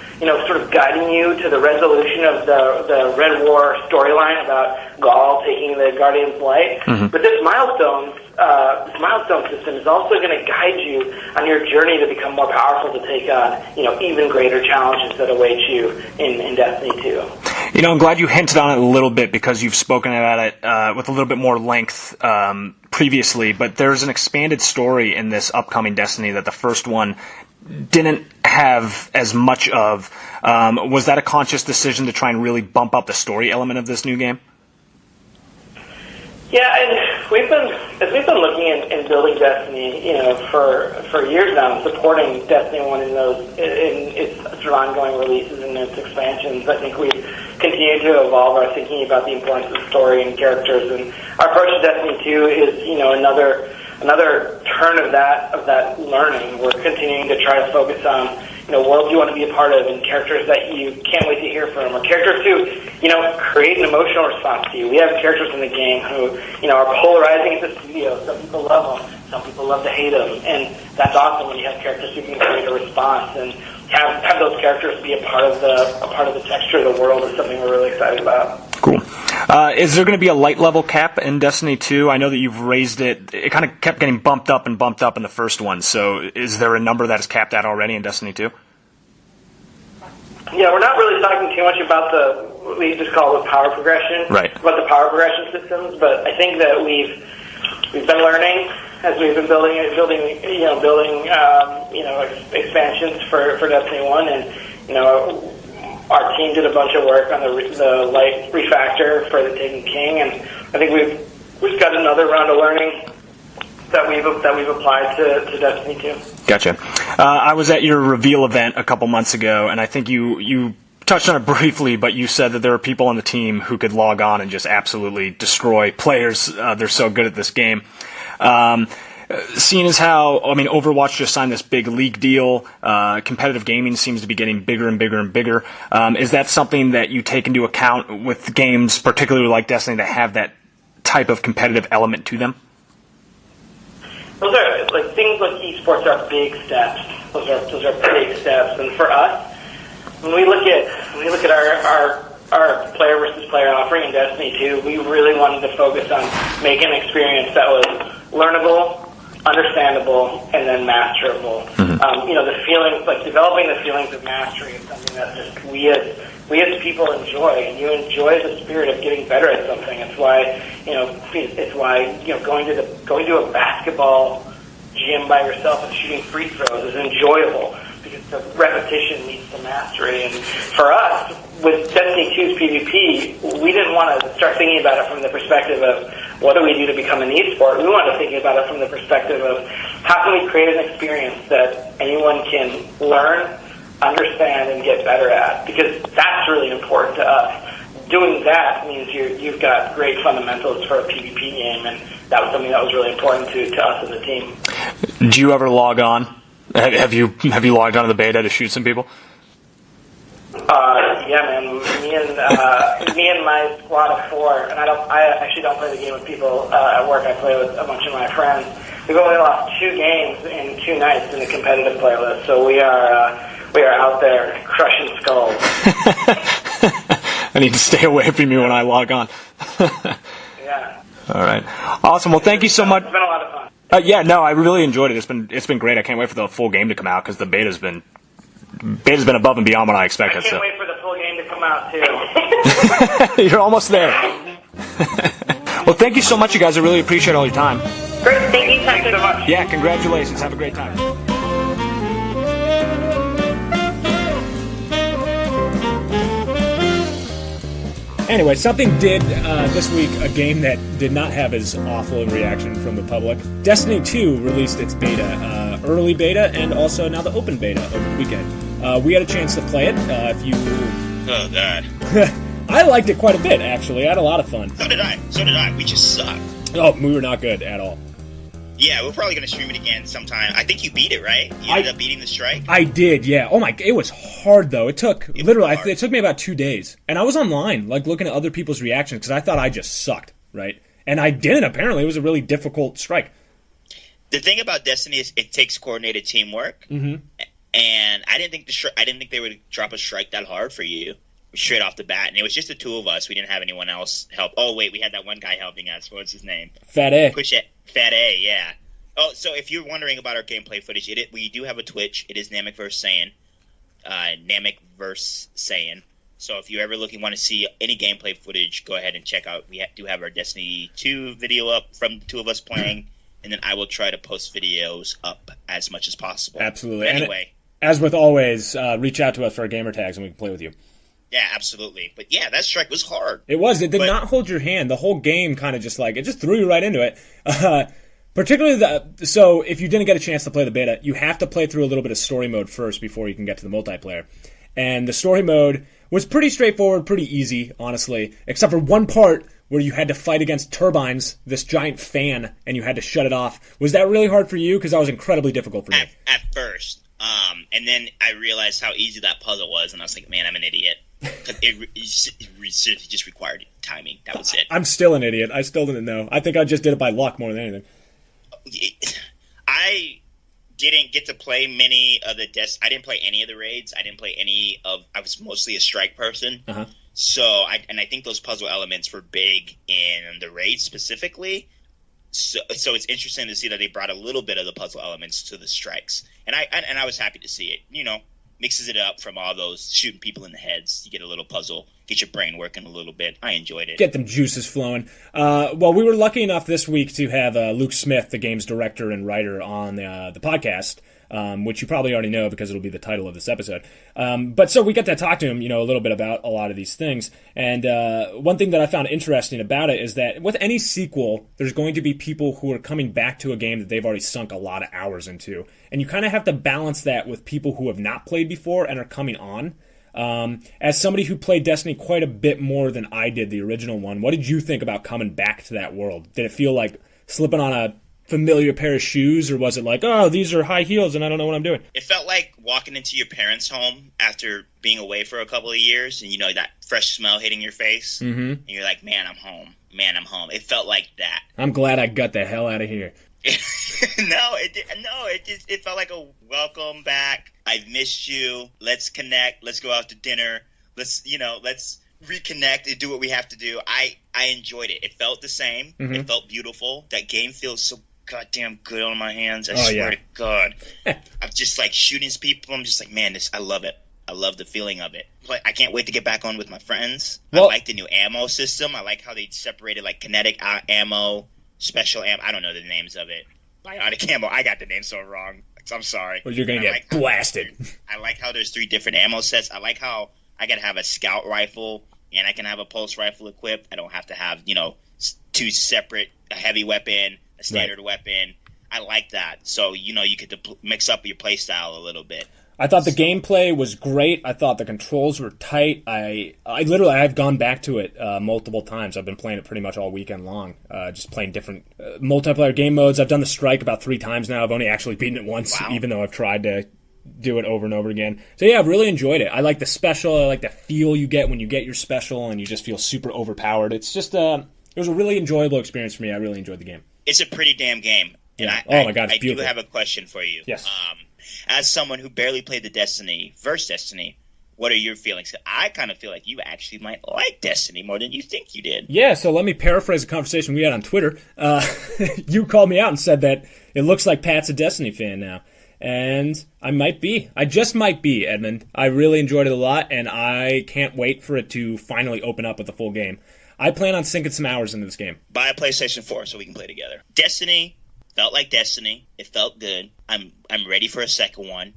sort of guiding you to the resolution of the Red War storyline about Gaul taking the Guardian's Light. But this milestone system is also going to guide you on your journey to become more powerful, to take on even greater challenges that await you in Destiny 2. I'm glad you hinted on it a little bit because you've spoken about it with a little bit more length previously, but there's an expanded story in this upcoming Destiny that the first one didn't have as much of. Was that a conscious decision to try and really bump up the story element of this new game? Yeah, and we've been looking and building Destiny, for years now, and supporting Destiny 1 in its sort of ongoing releases and its expansions. I think we continue to evolve our thinking about the importance of story and characters, and our approach to Destiny 2 is, another turn of that learning. We're continuing to try to focus on worlds you want to be a part of, and characters that you can't wait to hear from, or characters who create an emotional response to you. We have characters in the game who are polarizing at the studio. Some people love them, some people love to hate them, and that's awesome when you have characters who can create a response and have those characters be a part of the texture of the world is something we're really excited about. Cool. Is there going to be a light level cap in Destiny 2? I know that you've raised it. It kind of kept getting bumped up in the first one. So is there a number that is capped at already in Destiny 2? Yeah, we're not really talking too much about what we just call the power progression. Right. About the power progression systems, but I think that we've been learning as we've been building expansions for Destiny 1, and our team did a bunch of work on the light refactor for the Taken King, and I think we've got another round of learning that we've applied to Destiny 2. Gotcha. I was at your reveal event a couple months ago, and I think you touched on it briefly, but you said that there are people on the team who could log on and just absolutely destroy players. They're so good at this game. Seeing as how, Overwatch just signed this big league deal, competitive gaming seems to be getting bigger and bigger and bigger. Is that something that you take into account with games, particularly like Destiny, that have that type of competitive element to them? Those are things like esports are big steps. Those are big steps, and for us, when we look at our player versus player offering in Destiny 2, we really wanted to focus on making an experience that was learnable, understandable, and then masterable. The feelings, developing the feelings of mastery is something that just we as people enjoy, and you enjoy the spirit of getting better at something. It's why going to a basketball gym by yourself and shooting free throws is enjoyable, because the repetition leads to mastery. And for us, with Destiny 2's PvP, we didn't want to start thinking about it from the perspective of what do we do to become an esport. We wanted to think about it from the perspective of how can we create an experience that anyone can learn, understand, and get better at, because that's really important to us. Doing that means you've got great fundamentals for a PvP game, and that was something that was really important to us as a team. Do you ever log on? Have you logged on to the beta to shoot some people? Yeah, man. Me and my squad of 4, and I actually don't play the game with people at work. I play with a bunch of my friends. We've only lost 2 games in 2 nights in the competitive playlist, so we are out there crushing skulls. I need to stay away from you when I log on. Yeah. All right. Awesome. Well, thank you so much. It's been a lot of fun. Yeah, no, I really enjoyed it. It's been great. I can't wait for the full game to come out because the beta's been above and beyond what I expected. I can't wait for the full game to come out too. You're almost there. Well, thank you so much, you guys. I really appreciate all your time. Great, thank you, Patrick. Thanks so much. Yeah, congratulations. Have a great time. Anyway, something did this week, a game that did not have as awful a reaction from the public. Destiny 2 released its beta, early beta, and also now the open beta over the weekend. We had a chance to play it. Oh, God. I liked it quite a bit, actually. I had a lot of fun. So did I. We just sucked. Oh, we were not good at all. Yeah, we're probably going to stream it again sometime. I think you beat it, right? You ended up beating the strike? I did, yeah. Oh my, it was hard though. It took me about 2 days. And I was online, like looking at other people's reactions because I thought I just sucked, right? And I didn't, apparently. It was a really difficult strike. The thing about Destiny is it takes coordinated teamwork. Mm-hmm. And I didn't think they would drop a strike that hard for you straight off the bat. And it was just the 2 of us. We didn't have anyone else help. Oh, wait, we had that one guy helping us. What's his name? Fat A. Push it. Fat A, yeah. Oh, so if you're wondering about our gameplay footage, we do have a Twitch. It is Namek vs. Saiyan. Namek vs. Saiyan. So if you ever want to see any gameplay footage, go ahead and check out. We do have our Destiny 2 video up from the 2 of us playing, and then I will try to post videos up as much as possible. Absolutely. But anyway. And as with always, reach out to us for our gamer tags and we can play with you. Yeah, absolutely. But yeah, that strike was hard. It was. It did not hold your hand. The whole game kind of just it just threw you right into it. Particularly, so if you didn't get a chance to play the beta, you have to play through a little bit of story mode first before you can get to the multiplayer. And the story mode was pretty straightforward, pretty easy, honestly, except for one part where you had to fight against turbines, this giant fan, and you had to shut it off. Was that really hard for you? Because that was incredibly difficult for me. At first. And then I realized how easy that puzzle was, and I was like, man, I'm an idiot. It just required timing. That was it. I'm still an idiot. I still didn't know. I think I just did it by luck more than anything. I didn't get to play many of the I didn't play any of the raids. I was mostly a strike person. Uh-huh. So I think those puzzle elements were big in the raids specifically. So it's interesting to see that they brought a little bit of the puzzle elements to the strikes. And I was happy to see it. You know, mixes it up from all those shooting people in the heads. You get a little puzzle, get your brain working a little bit. I enjoyed it. Get them juices flowing. Well, we were lucky enough this week to have Luke Smith, the game's director and writer, on the podcast, which you probably already know because it'll be the title of this episode. But so we got to talk to him, a little bit about a lot of these things. And one thing that I found interesting about it is that with any sequel, there's going to be people who are coming back to a game that they've already sunk a lot of hours into. And you kind of have to balance that with people who have not played before and are coming on. As somebody who played Destiny quite a bit more than I did, the original one, what did you think about coming back to that world? Did it feel like slipping on a familiar pair of shoes, or was it like, oh, these are high heels and I don't know what I'm doing? It felt like walking into your parents' home after being away for a couple of years, and that fresh smell hitting your face, and you're like, man, I'm home. It felt like that. I'm glad I got the hell out of here. It felt like a welcome back. I've missed you. Let's connect. Let's go out to dinner. Let's reconnect and do what we have to do. I enjoyed it. It felt the same. Mm-hmm. It felt beautiful. That game feels so goddamn good on my hands. I swear to God. I'm just like shooting people. I'm just like, man, I love it. I love the feeling of it. I can't wait to get back on with my friends. Well, I like the new ammo system. I like how they separated like kinetic ammo, special ammo. I don't know the names of it. Biotic ammo. I got the name so wrong. I'm sorry. Well, you're going to get blasted. I like how there's 3 different ammo sets. I like how I got to have a scout rifle and I can have a pulse rifle equipped. I don't have to have, 2 separate, a heavy weapon, a standard weapon. I like that. So, you could mix up your play style a little bit. I thought the gameplay was great. I thought the controls were tight. I've gone back to it multiple times. I've been playing it pretty much all weekend long, just playing different multiplayer game modes. I've done the strike about 3 times now. I've only actually beaten it once, even though I've tried to do it over and over again. So yeah, I've really enjoyed it. I like the special. I like the feel you get when you get your special, and you just feel super overpowered. It's just it was a really enjoyable experience for me. I really enjoyed the game. It's a pretty damn game. Yeah. And my God, it's beautiful. I do have a question for you. Yes. As someone who barely played the Destiny, what are your feelings? I kind of feel like you actually might like Destiny more than you think you did. Yeah, so let me paraphrase a conversation we had on Twitter. You called me out and said that it looks like Pat's a Destiny fan now. And I might be. I just might be, Edmund. I really enjoyed it a lot, and I can't wait for it to finally open up with the full game. I plan on sinking some hours into this game. Buy a PlayStation 4 so we can play together. Destiny felt like Destiny. It felt good. I'm ready for a second one.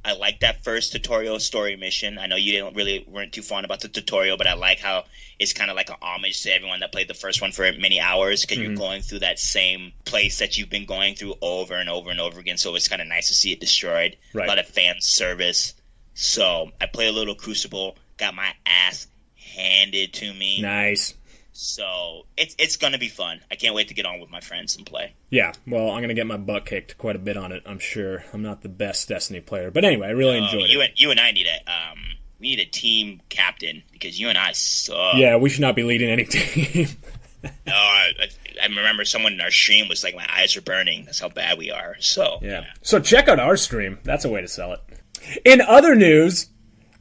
I like that first tutorial story mission. I know you weren't too fond about the tutorial, but I like how it's kind of like an homage to everyone that played the first one for many hours, because you're going through that same place that you've been going through over and over and over again. So it's kind of nice to see it destroyed. Right. A lot of fan service. So I play a little Crucible, got my ass handed to me. Nice. So it's going to be fun. I can't wait to get on with my friends and play. Yeah, well, I'm going to get my butt kicked quite a bit on it, I'm sure. I'm not the best Destiny player. But anyway, I really enjoyed it. You and I need we need a team captain, because you and I suck. Yeah, we should not be leading any team. No, I remember someone in our stream was like, my eyes are burning. That's how bad we are. So yeah. So check out our stream. That's a way to sell it. In other news,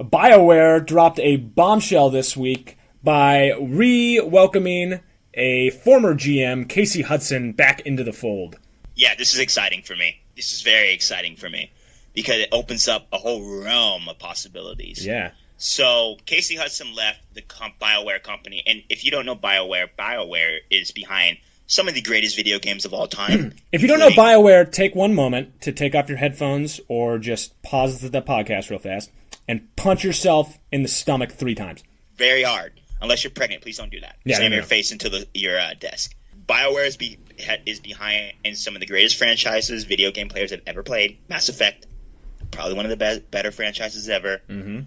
BioWare dropped a bombshell this week by re-welcoming a former GM, Casey Hudson, back into the fold. Yeah, this is exciting for me. This is very exciting for me, because it opens up a whole realm of possibilities. Yeah. So Casey Hudson left the BioWare company, and if you don't know BioWare is behind some of the greatest video games of all time. If you don't know BioWare, take one moment to take off your headphones or just pause the podcast real fast and punch yourself in the stomach 3 times. Very hard. Unless you're pregnant, please don't do that. Yeah, Slam your face into your desk. BioWare is behind some of the greatest franchises video game players have ever played. Mass Effect, probably one of the better franchises ever. Mm-hmm.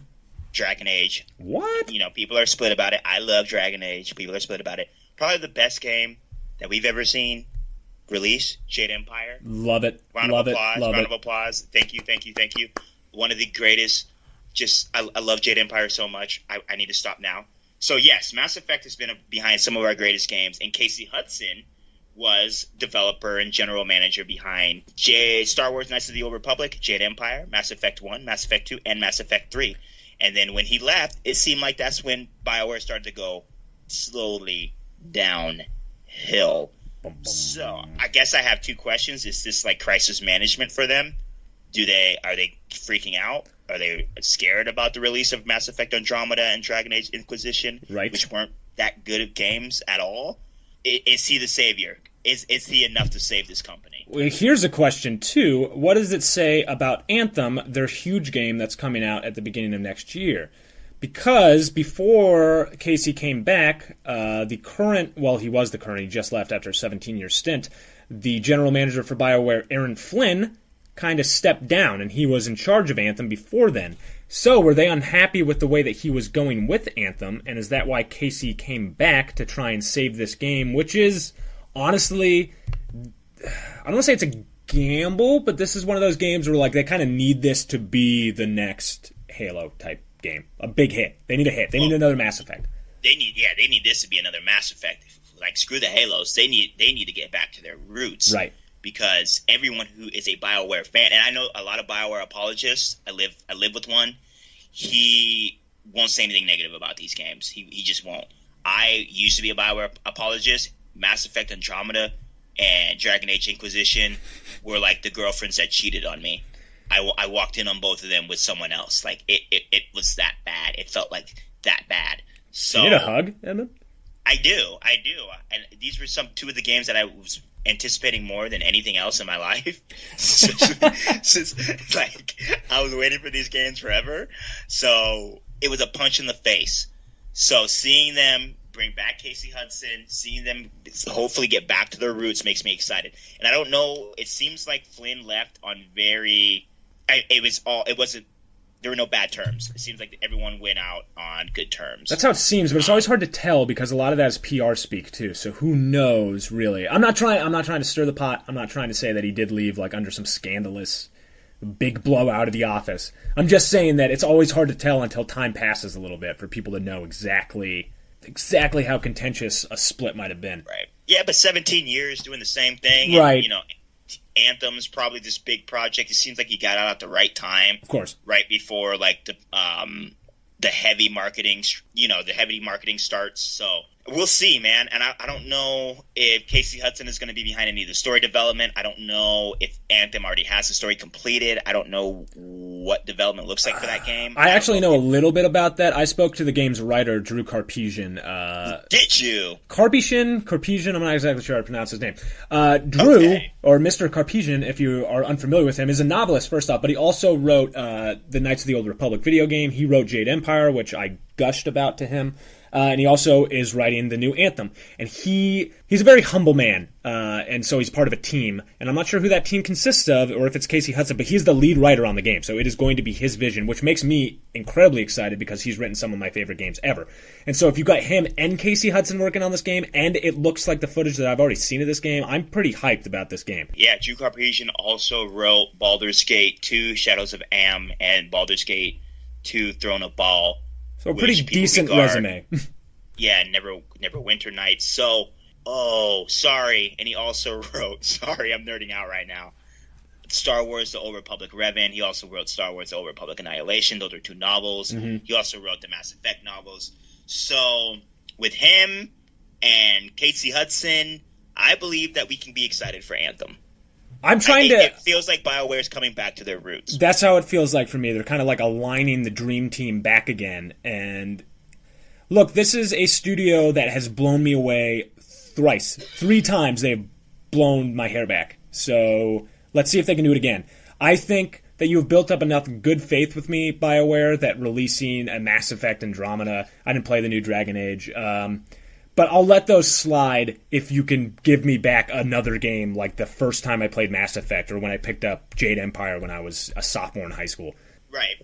Dragon Age. What? People are split about it. I love Dragon Age. People are split about it. Probably the best game that we've ever seen release, Jade Empire. Love it. Round of applause. Thank you. One of the greatest. I love Jade Empire so much. I need to stop now. So yes, Mass Effect has been behind some of our greatest games, and Casey Hudson was developer and general manager behind Star Wars Knights of the Old Republic, Jade Empire, Mass Effect 1, Mass Effect 2, and Mass Effect 3. And then when he left, it seemed like that's when BioWare started to go slowly downhill. So I guess I have 2 questions. Is this like crisis management for them? Are they freaking out? Are they scared about the release of Mass Effect Andromeda and Dragon Age Inquisition, right, which weren't that good of games at all? Is he the savior? Is he enough to save this company? Well, here's a question, too. What does it say about Anthem, their huge game that's coming out at the beginning of next year? Because before Casey came back, he just left after a 17-year stint, the general manager for BioWare, Aaron Flynn, kind of stepped down, and he was in charge of Anthem before then. So were they unhappy with the way that he was going with Anthem, and is that why Casey came back to try and save this game, which is, honestly, I don't want to say it's a gamble, but this is one of those games where they kind of need this to be the next Halo-type game. A big hit. They need a hit. They need another Mass Effect. They need this to be another Mass Effect. Screw the Halos. They need to get back to their roots. Right. Because everyone who is a BioWare fan, and I know a lot of BioWare apologists, I live with one, he won't say anything negative about these games. He just won't. I used to be a BioWare apologist. Mass Effect Andromeda and Dragon Age Inquisition were like the girlfriends that cheated on me. I walked in on both of them with someone else. It was that bad. It felt like that bad. So you need a hug, Edmund? I do. And these were 2 of the games that I was anticipating more than anything else in my life. Since like I was waiting for these games forever. So it was a punch in the face. So seeing them bring back Casey Hudson, seeing them hopefully get back to their roots makes me excited. And I don't know, it seems like Flynn left on there were no bad terms. It seems like everyone went out on good terms. That's how it seems, but it's always hard to tell because a lot of that is PR speak too. So who knows, really? I'm not trying to stir the pot. I'm not trying to say that he did leave like under some scandalous big blowout of the office. I'm just saying that it's always hard to tell until time passes a little bit for people to know exactly how contentious a split might have been. Right. Yeah, but 17 years doing the same thing. Right. And, Anthem's probably this big project. It seems like he got out at the right time. Of course. Right before like the heavy marketing, starts. So we'll see, man. And I don't know if Casey Hudson is going to be behind any of the story development. I don't know if Anthem already has the story completed. I don't know what development looks like for that game. I actually know a little bit about that. I spoke to the game's writer, Drew Karpyshyn. Did you? Karpyshyn, I'm not exactly sure how to pronounce his name. Drew, or Mr. Karpyshyn, if you are unfamiliar with him, is a novelist, first off, but he also wrote the Knights of the Old Republic video game. He wrote Jade Empire, which I gushed about to him. And he also is writing the new Anthem. And he's a very humble man, and so he's part of a team. And I'm not sure who that team consists of, or if it's Casey Hudson, but he's the lead writer on the game. So it is going to be his vision, which makes me incredibly excited because he's written some of my favorite games ever. And so if you got him and Casey Hudson working on this game, and it looks like the footage that I've already seen of this game, I'm pretty hyped about this game. Yeah, Drew Karpyshyn also wrote Baldur's Gate 2, Shadows of Am, and Baldur's Gate 2, Throne of Ball. So a pretty decent resume. Yeah, Neverwinter Nights. So, sorry. And he also wrote, sorry, I'm nerding out right now, Star Wars The Old Republic Revan. He also wrote Star Wars The Old Republic Annihilation. Those are 2 novels. Mm-hmm. He also wrote the Mass Effect novels. So, with him and Casey Hudson, I believe that we can be excited for Anthem. It feels like BioWare is coming back to their roots. That's how it feels like for me. They're kind of like aligning the dream team back again. And look, this is a studio that has blown me away thrice. 3 times they've blown my hair back. So let's see if they can do it again. I think that you've built up enough good faith with me, BioWare, that releasing a Mass Effect Andromeda, I didn't play the new Dragon Age, but I'll let those slide if you can give me back another game like the first time I played Mass Effect or when I picked up Jade Empire when I was a sophomore in high school. Right.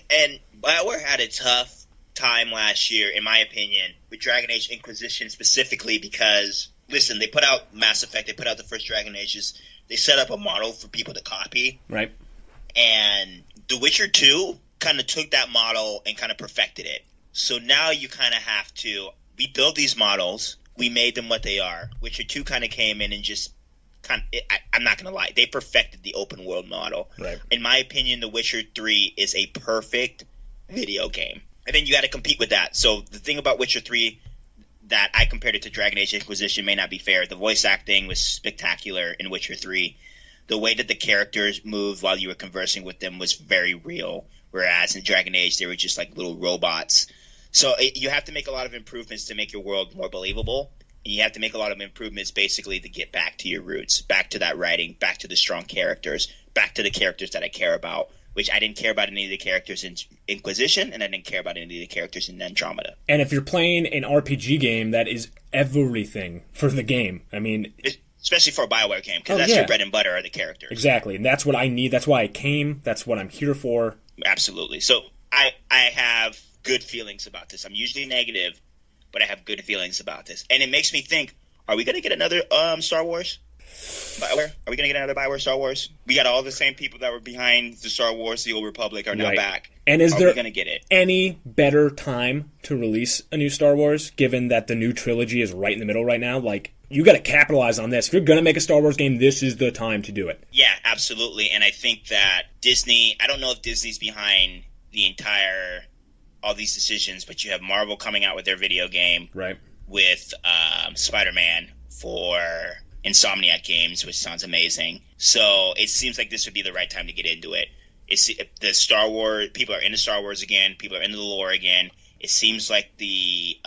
And BioWare had a tough time last year, in my opinion, with Dragon Age Inquisition specifically because, listen, they put out Mass Effect, they put out the first Dragon Ages, they set up a model for people to copy. Right. And The Witcher 2 kind of took that model and kind of perfected it. So now you kind of have to... We build these models. We made them what they are. Witcher 2 kind of came in and just I'm not going to lie. They perfected the open world model. Right. In my opinion, The Witcher 3 is a perfect video game. And then you got to compete with that. So the thing about Witcher 3 that I compared it to Dragon Age Inquisition may not be fair. The voice acting was spectacular in Witcher 3. The way that the characters moved while you were conversing with them was very real. Whereas in Dragon Age, they were just like little robots. So you have to make a lot of improvements to make your world more believable. And you have to make a lot of improvements basically to get back to your roots, back to that writing, back to the strong characters, back to the characters that I care about, which I didn't care about any of the characters in Inquisition, and I didn't care about any of the characters in Andromeda. And if you're playing an RPG game, that is everything for the game. I mean... Especially for a BioWare game, because that's your bread and butter are the characters. Exactly, and that's what I need. That's why I came. That's what I'm here for. Absolutely. So I have good feelings about this. I'm usually negative, but I have good feelings about this. And it makes me think, are we going to get another Star Wars? BioWare? Are we going to get another BioWare Star Wars? We got all the same people that were behind the Star Wars, the Old Republic, are now back. And is there going to get it? Any better time to release a new Star Wars, given that the new trilogy is right in the middle right now? Like, you got to capitalize on this. If you're going to make a Star Wars game, this is the time to do it. Yeah, absolutely. And I think that Disney, I don't know if Disney's behind the entire, all these decisions, but you have Marvel coming out with their video game. Right. With Spider-Man for Insomniac Games, which sounds amazing. So it seems like this would be the right time to get into it. It's the Star Wars, people are into Star Wars again, people are into the lore again. It seems like the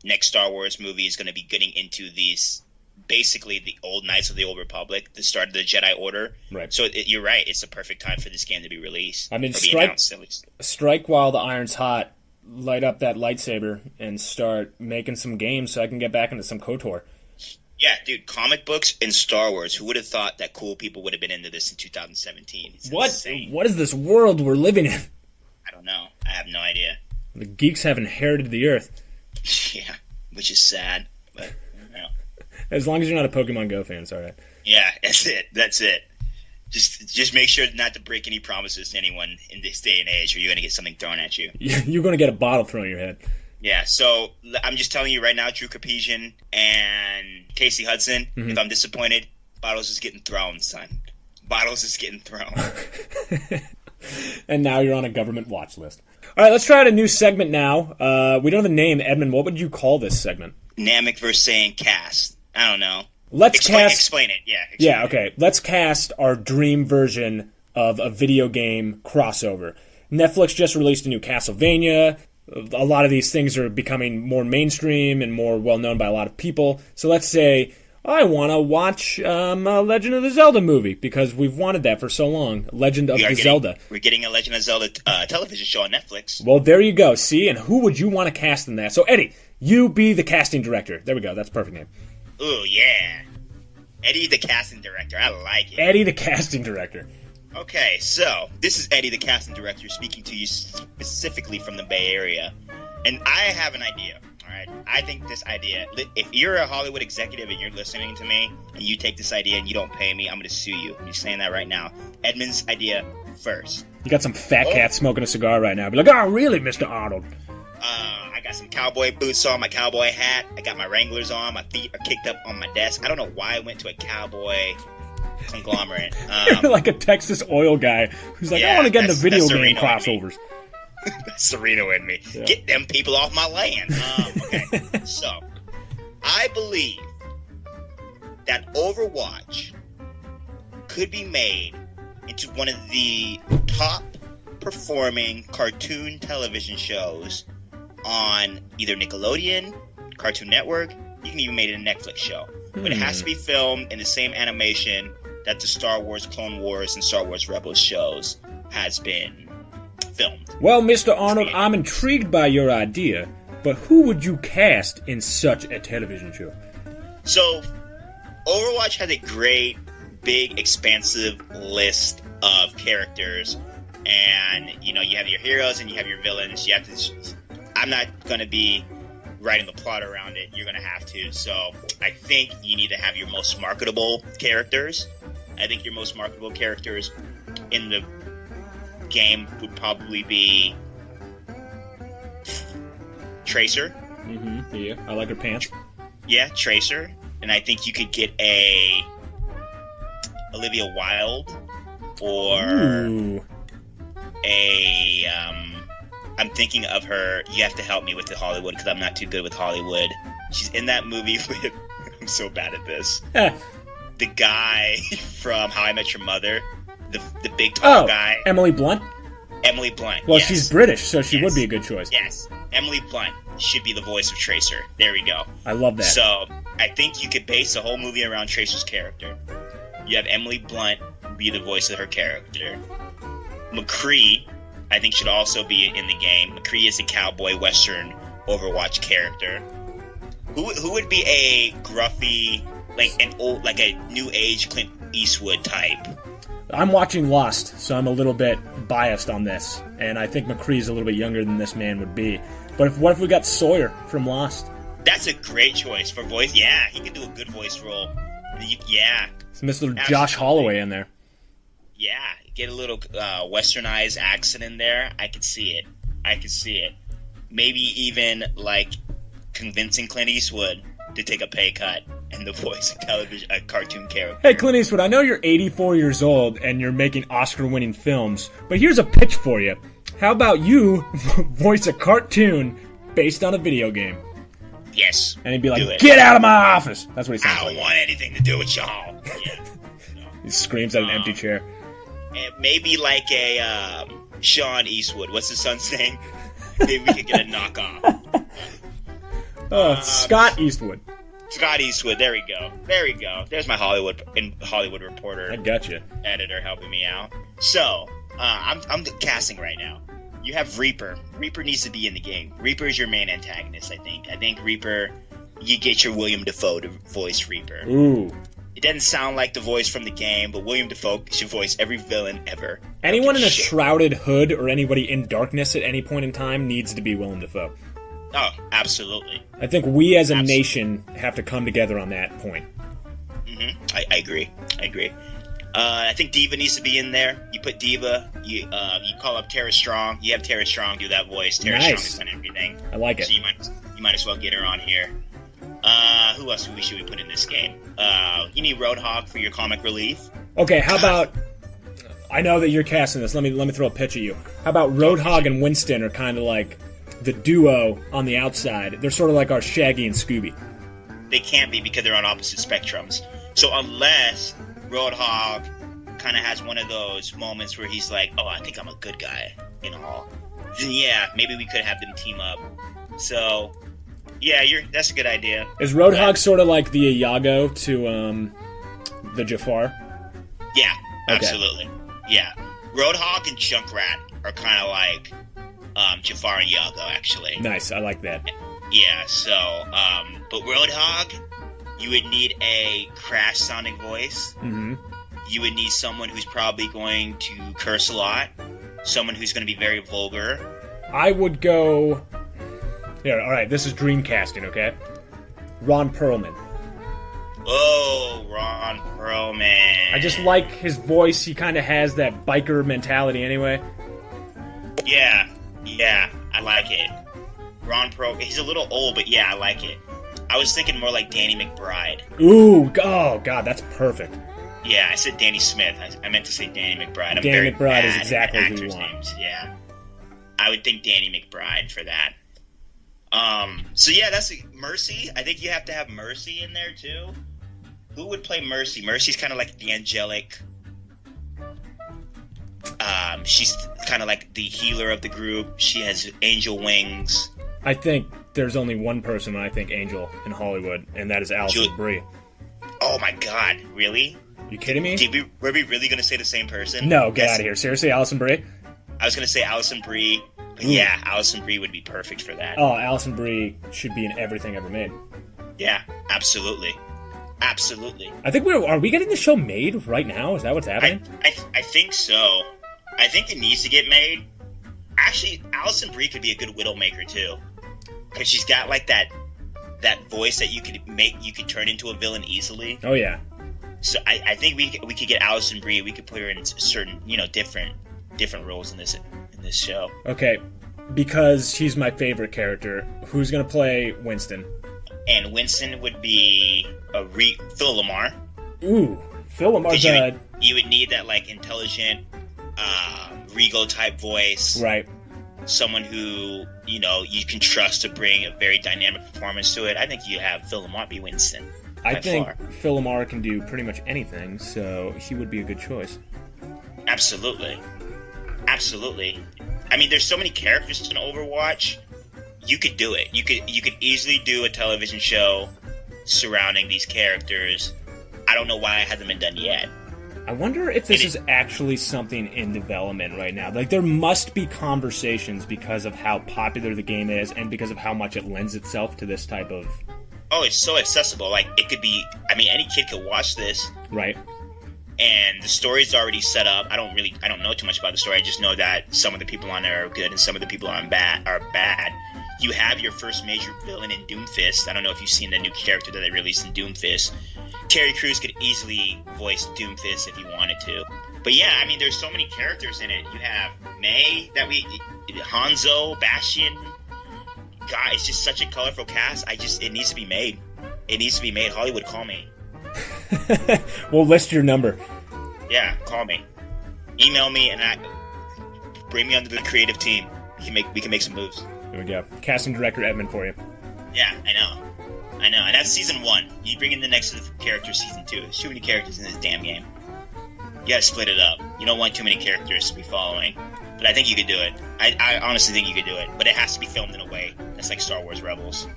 next Star Wars movie is going to be getting into these basically the old Knights of the Old Republic, the start of the Jedi Order. Right. So you're right. It's the perfect time for this game to be released. I mean, or be announced, at least. strike while the iron's hot. Light up that lightsaber and start making some games so I can get back into some KOTOR. Yeah, dude, comic books and Star Wars. Who would have thought that cool people would have been into this in 2017? It's insane. What is this world we're living in? I don't know. I have no idea. The geeks have inherited the earth. Yeah, which is sad, but you know. As long as you're not a Pokemon Go fan, it's all right. Yeah, that's it. That's it. Just make sure not to break any promises to anyone in this day and age, or you're going to get something thrown at you. You're going to get a bottle thrown at your head. Yeah, so I'm just telling you right now, Drew Carpesian and Casey Hudson, if I'm disappointed, bottles is getting thrown, son. Bottles is getting thrown. And now you're on a government watch list. All right, let's try out a new segment now. We don't have a name. Edmund, what would you call this segment? Namek versus saying cast. I don't know. Explain it. Yeah. Yeah, okay. Let's cast our dream version of a video game crossover. Netflix just released a new Castlevania. A lot of these things are becoming more mainstream and more well-known by a lot of people. So let's say, I want to watch a Legend of the Zelda movie because we've wanted that for so long. Legend of Zelda. We're getting a Legend of Zelda television show on Netflix. Well, there you go. See, and who would you want to cast in that? So, Eddie, you be the casting director. There we go. That's a perfect name. Ooh, yeah. Eddie the casting director. I like it. Eddie the casting director. Okay, so this is Eddie the casting director speaking to you specifically from the Bay Area. And I have an idea, all right? I think this idea, if you're a Hollywood executive and you're listening to me and you take this idea and you don't pay me, I'm going to sue you. I'm just saying that right now. Edmund's idea first. You got some fat cat smoking a cigar right now. Be like, oh, really, Mr. Arnold? I got some cowboy boots on, my cowboy hat. I got my Wranglers on. My feet are kicked up on my desk. I don't know why I went to a cowboy conglomerate. Like a Texas oil guy who's like, I want to get into video game crossovers. That's Sereno in me. Yeah. Get them people off my land. Okay, so I believe that Overwatch could be made into one of the top performing cartoon television shows on either Nickelodeon, Cartoon Network. You can even make it a Netflix show. But it has to be filmed in the same animation that the Star Wars Clone Wars and Star Wars Rebels shows has been filmed. Well, Mr. Arnold, I'm intrigued by your idea, but who would you cast in such a television show? So, Overwatch has a great, big, expansive list of characters, and, you have your heroes and you have your villains. You have to... I'm not going to be writing the plot around it. You're going to have to. So I think you need to have your most marketable characters. I think your most marketable characters in the game would probably be Tracer. Mm-hmm. Yeah, I like her pants. Yeah, Tracer. And I think you could get a Olivia Wilde or I'm thinking of her. You have to help me with the Hollywood because I'm not too good with Hollywood. She's in that movie with... I'm so bad at this. The guy from How I Met Your Mother. The big tall guy. Emily Blunt? Emily Blunt, Well, she's British, so she would be a good choice. Yes. Emily Blunt should be the voice of Tracer. There we go. I love that. So, I think you could base the whole movie around Tracer's character. You have Emily Blunt be the voice of her character. McCree... I think should also be in the game. McCree is a cowboy western Overwatch character. Who would be a gruffy, like a new age Clint Eastwood type? I'm watching Lost, so I'm a little bit biased on this, and I think McCree's a little bit younger than this man would be. But what if we got Sawyer from Lost? That's a great choice for voice. Yeah, he could do a good voice role. Yeah, it's Mr. Josh Holloway in there. Yeah, get a little westernized accent in there. I could see it. Maybe even, convincing Clint Eastwood to take a pay cut and the voice of a cartoon character. Hey, Clint Eastwood, I know you're 84 years old and you're making Oscar-winning films, but here's a pitch for you. How about you voice a cartoon based on a video game? Yes. And he'd be like, get out of my office! That's what he sounds like. I don't want anything to do with y'all. Yeah. He screams at an empty chair. Maybe like a Sean Eastwood. What's his son's name? Maybe we could get a knockoff. Scott Eastwood. Scott Eastwood. There we go. There we go. There's my Hollywood reporter. I gotcha. Editor helping me out. So, I'm casting right now. You have Reaper. Reaper needs to be in the game. Reaper is your main antagonist, I think. I think Reaper, you get your William Dafoe to voice Reaper. Ooh. It doesn't sound like the voice from the game, but William Dafoe should voice every villain ever. Anyone in a shrouded hood or anybody in darkness at any point in time needs to be Willem Dafoe. Oh, absolutely. I think we as a nation have to come together on that point. Mm-hmm. I agree. I think Diva needs to be in there. You put Diva, you call up Tara Strong. You have Tara Strong do that voice. Tara Strong has done everything. I like it. So you might as well get her on here. Who else should we put in this game? You need Roadhog for your comic relief. Okay, how about... I know that you're casting this. Let me throw a pitch at you. How about Roadhog and Winston are kind of like the duo on the outside? They're sort of like our Shaggy and Scooby. They can't be because they're on opposite spectrums. So unless Roadhog kind of has one of those moments where he's like, oh, I think I'm a good guy, then yeah, maybe we could have them team up. So... yeah, that's a good idea. Is Roadhog sort of like the Iago to the Jafar? Yeah, okay. Absolutely. Yeah. Roadhog and Junkrat are kind of like Jafar and Iago, actually. Nice, I like that. Yeah, so, but Roadhog, you would need a Crash-sounding voice. Mm-hmm. You would need someone who's probably going to curse a lot. Someone who's going to be very vulgar. I would go... Here, all right, this is Dreamcasting, okay? Ron Perlman. Oh, Ron Perlman. I just like his voice. He kind of has that biker mentality anyway. Yeah, I like it. Ron Perlman, he's a little old, but yeah, I like it. I was thinking more like Danny McBride. Ooh, oh, God, that's perfect. Yeah, I said Danny Smith. I meant to say Danny McBride. Danny McBride is exactly who you want. Names. Yeah. I would think Danny McBride for that. So yeah, that's Mercy. I think you have to have Mercy in there too. Who would play Mercy? Mercy's kind of like the angelic. She's kind of like the healer of the group. She has angel wings. I think there's only one person when I think angel in Hollywood, and that is Alison Brie. Oh my God, really? You kidding me? Were we really going to say the same person? No, get out of here. Seriously, Alison Brie? I was going to say Alison Brie. But yeah, Alison Brie would be perfect for that. Oh, Alison Brie should be in everything ever made. Yeah, absolutely. Absolutely. I think are we getting the show made right now? Is that what's happening? I think so. I think it needs to get made. Actually, Alison Brie could be a good Widowmaker too. Because she's got like that voice that you could turn into a villain easily. Oh yeah. So I think we could get Alison Brie. We could put her in certain different roles in this show. Okay, because she's my favorite character. Who's gonna play Winston? And Winston would be Phil Lamar. Ooh, Phil Lamar. You would need that like intelligent, regal type voice, right? Someone who you can trust to bring a very dynamic performance to it. I think you have Phil Lamar be Winston. I think Phil Lamar can do pretty much anything, so he would be a good choice. Absolutely. I mean, there's so many characters in Overwatch. You could do it. You could easily do a television show surrounding these characters. I don't know why it hasn't been done yet. I wonder if this is actually something in development right now. Like, there must be conversations because of how popular the game is and because of how much it lends itself to this type of... Oh, it's so accessible. Like, it could be... I mean, any kid could watch this. Right. And the story's already set up. I don't know too much about the story. I just know that some of the people on there are good and some of the people are bad. You have your first major villain in Doomfist. I don't know if you've seen the new character that they released in Doomfist. Terry Crews could easily voice Doomfist if he wanted to. But yeah, I mean, there's so many characters in it. You have May, Hanzo, Bastion. God, it's just such a colorful cast. It needs to be made. It needs to be made. Hollywood, call me. We'll list your number. Yeah, call me. Email me and bring me onto the creative team. We can make some moves. There we go. Casting director Edmund for you. Yeah, I know. And that's season 1. You bring in the next character season 2. There's too many characters in this damn game. You gotta split it up. You don't want too many characters to be following. But I think you could do it. I honestly think you could do it. But it has to be filmed in a way that's like Star Wars Rebels.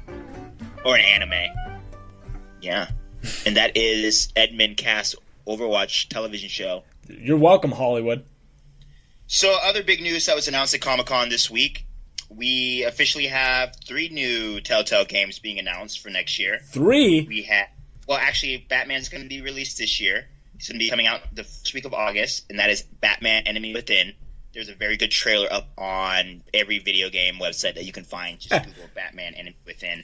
Or an anime. Yeah. And that is Edmund Cast Overwatch television show. You're welcome, Hollywood. So, other big news that was announced at Comic-Con this week. We officially have 3 new Telltale games being announced for next year. 3? We have, well, actually, Batman's going to be released this year. It's going to be coming out the first week of August, and that is Batman Enemy Within. There's a very good trailer up on every video game website that you can find. Just Google Batman Enemy Within.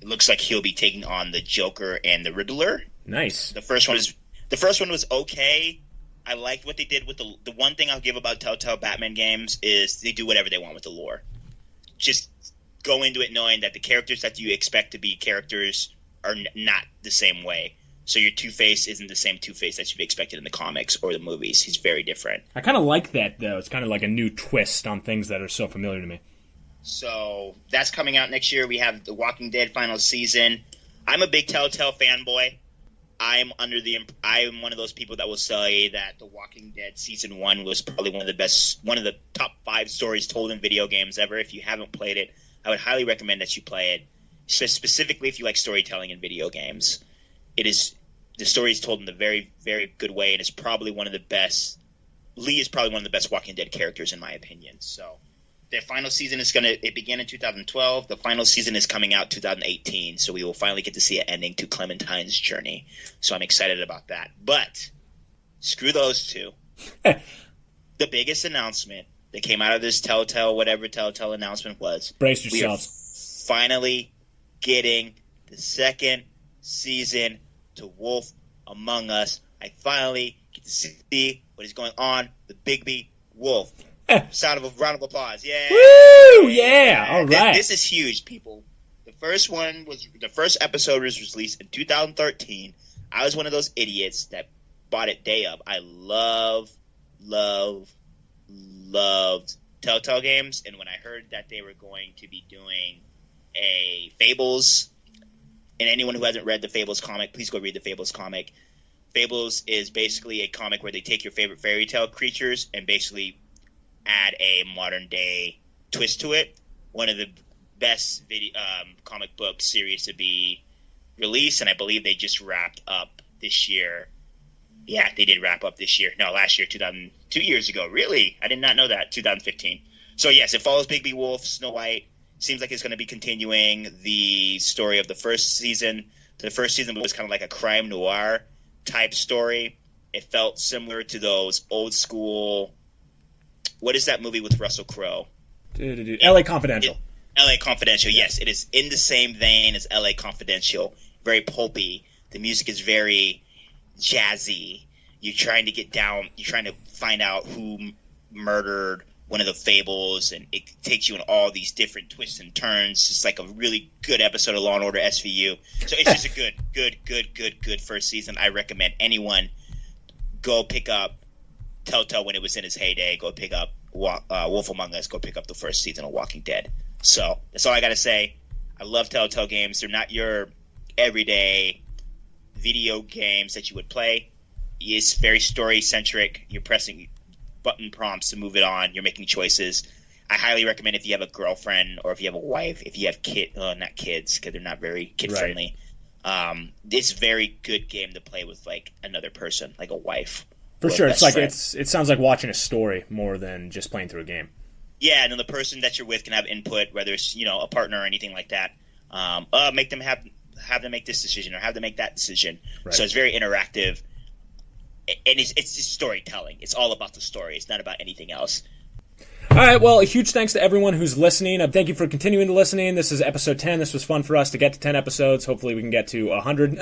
It looks like he'll be taking on the Joker and the Riddler. Nice. The first one was okay. I liked what they did with the one thing I'll give about Telltale Batman games is they do whatever they want with the lore. Just go into it knowing that the characters that you expect to be characters are not the same way. So your Two-Face isn't the same Two-Face that you'd be expected in the comics or the movies. He's very different. I kind of like that, though. It's kind of like a new twist on things that are so familiar to me. So that's coming out next year. We have The Walking Dead final season. I'm a big Telltale fanboy. I'm one of those people that will say that The Walking Dead season 1 was probably one of the top 5 stories told in video games ever. If you haven't played it, I would highly recommend that you play it. So specifically if you like storytelling in video games. The story is told in a very, very good way, and it's probably one of the best. Lee is probably one of the best Walking Dead characters in my opinion. So their final season it began in 2012. The final season is coming out 2018, so we will finally get to see an ending to Clementine's journey. So I'm excited about that. But screw those two. The biggest announcement that came out of this Telltale announcement was, brace yourselves. We are finally getting the second season to Wolf Among Us. I finally get to see what is going on with Bigby Wolf. Round of applause. Yeah. Woo! Yeah. All right. This is huge, people. The first episode was released in 2013. I was one of those idiots that bought it day of. I loved Telltale games, and when I heard that they were going to be doing a Fables, and anyone who hasn't read the Fables comic, please go read the Fables comic. Fables is basically a comic where they take your favorite fairy tale creatures and basically add a modern day twist to it. One of the best comic book series to be released, and I believe they just wrapped up this year. Yeah, they did wrap up this year. No, last year, 2 years ago. Really? I did not know that. 2015. So yes, it follows Bigby Wolf, Snow White. Seems like it's going to be continuing the story of the first season. The first season was kind of like a crime noir type story. It felt similar to those old school. What is that movie with Russell Crowe? L.A. Confidential. L.A. Confidential, yes. It is in the same vein as L.A. Confidential. Very pulpy. The music is very jazzy. You're trying to find out who murdered one of the Fables, and it takes you in all these different twists and turns. It's like a really good episode of Law & Order SVU. So it's just a good first season. I recommend anyone go pick up Telltale when it was in its heyday. Go pick up Wolf Among Us. Go pick up the first season of Walking Dead. So that's all I got to say. I love Telltale games. They're not your everyday video games that you would play. It's very story-centric. You're pressing button prompts to move it on. You're making choices. I highly recommend if you have a girlfriend or if you have a wife, if you have not kids, because they're not very kid-friendly. Right. It's a very good game to play with like another person, like a wife. For sure. It's like it sounds like watching a story more than just playing through a game. Yeah, and then the person that you're with can have input, whether it's a partner or anything like that. Make them have them make this decision or have them make that decision. Right. So it's very interactive. And it's just storytelling. It's all about the story. It's not about anything else. All right, well, a huge thanks to everyone who's listening. Thank you for continuing to listening. This is episode 10. This was fun for us to get to 10 episodes. Hopefully we can get to 100.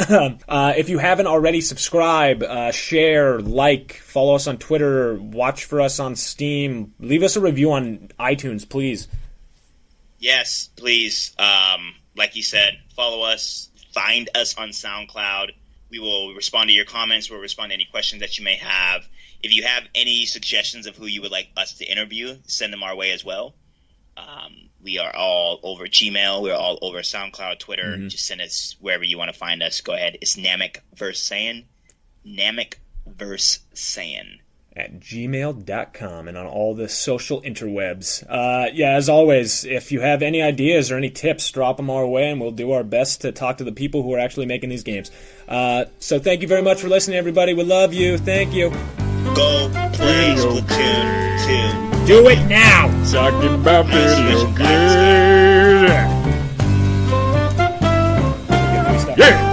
If you haven't already, subscribe, share, like, follow us on Twitter, watch for us on Steam. Leave us a review on iTunes, please. Yes, please. Like you said, follow us. Find us on SoundCloud. We will respond to your comments. We'll respond to any questions that you may have. If you have any suggestions of who you would like us to interview, send them our way as well. We are all over Gmail. We're all over SoundCloud, Twitter. Mm-hmm. Just send us wherever you want to find us. Go ahead. It's Namek vs. Saiyan. Namek vs. Saiyan. at gmail.com and on all the social interwebs. As always, if you have any ideas or any tips, drop them our way, and we'll do our best to talk to the people who are actually making these games. So thank you very much for listening, everybody. We love you. Thank you. Go play Splatoon 2. Do it now! Talking about video games. Yeah!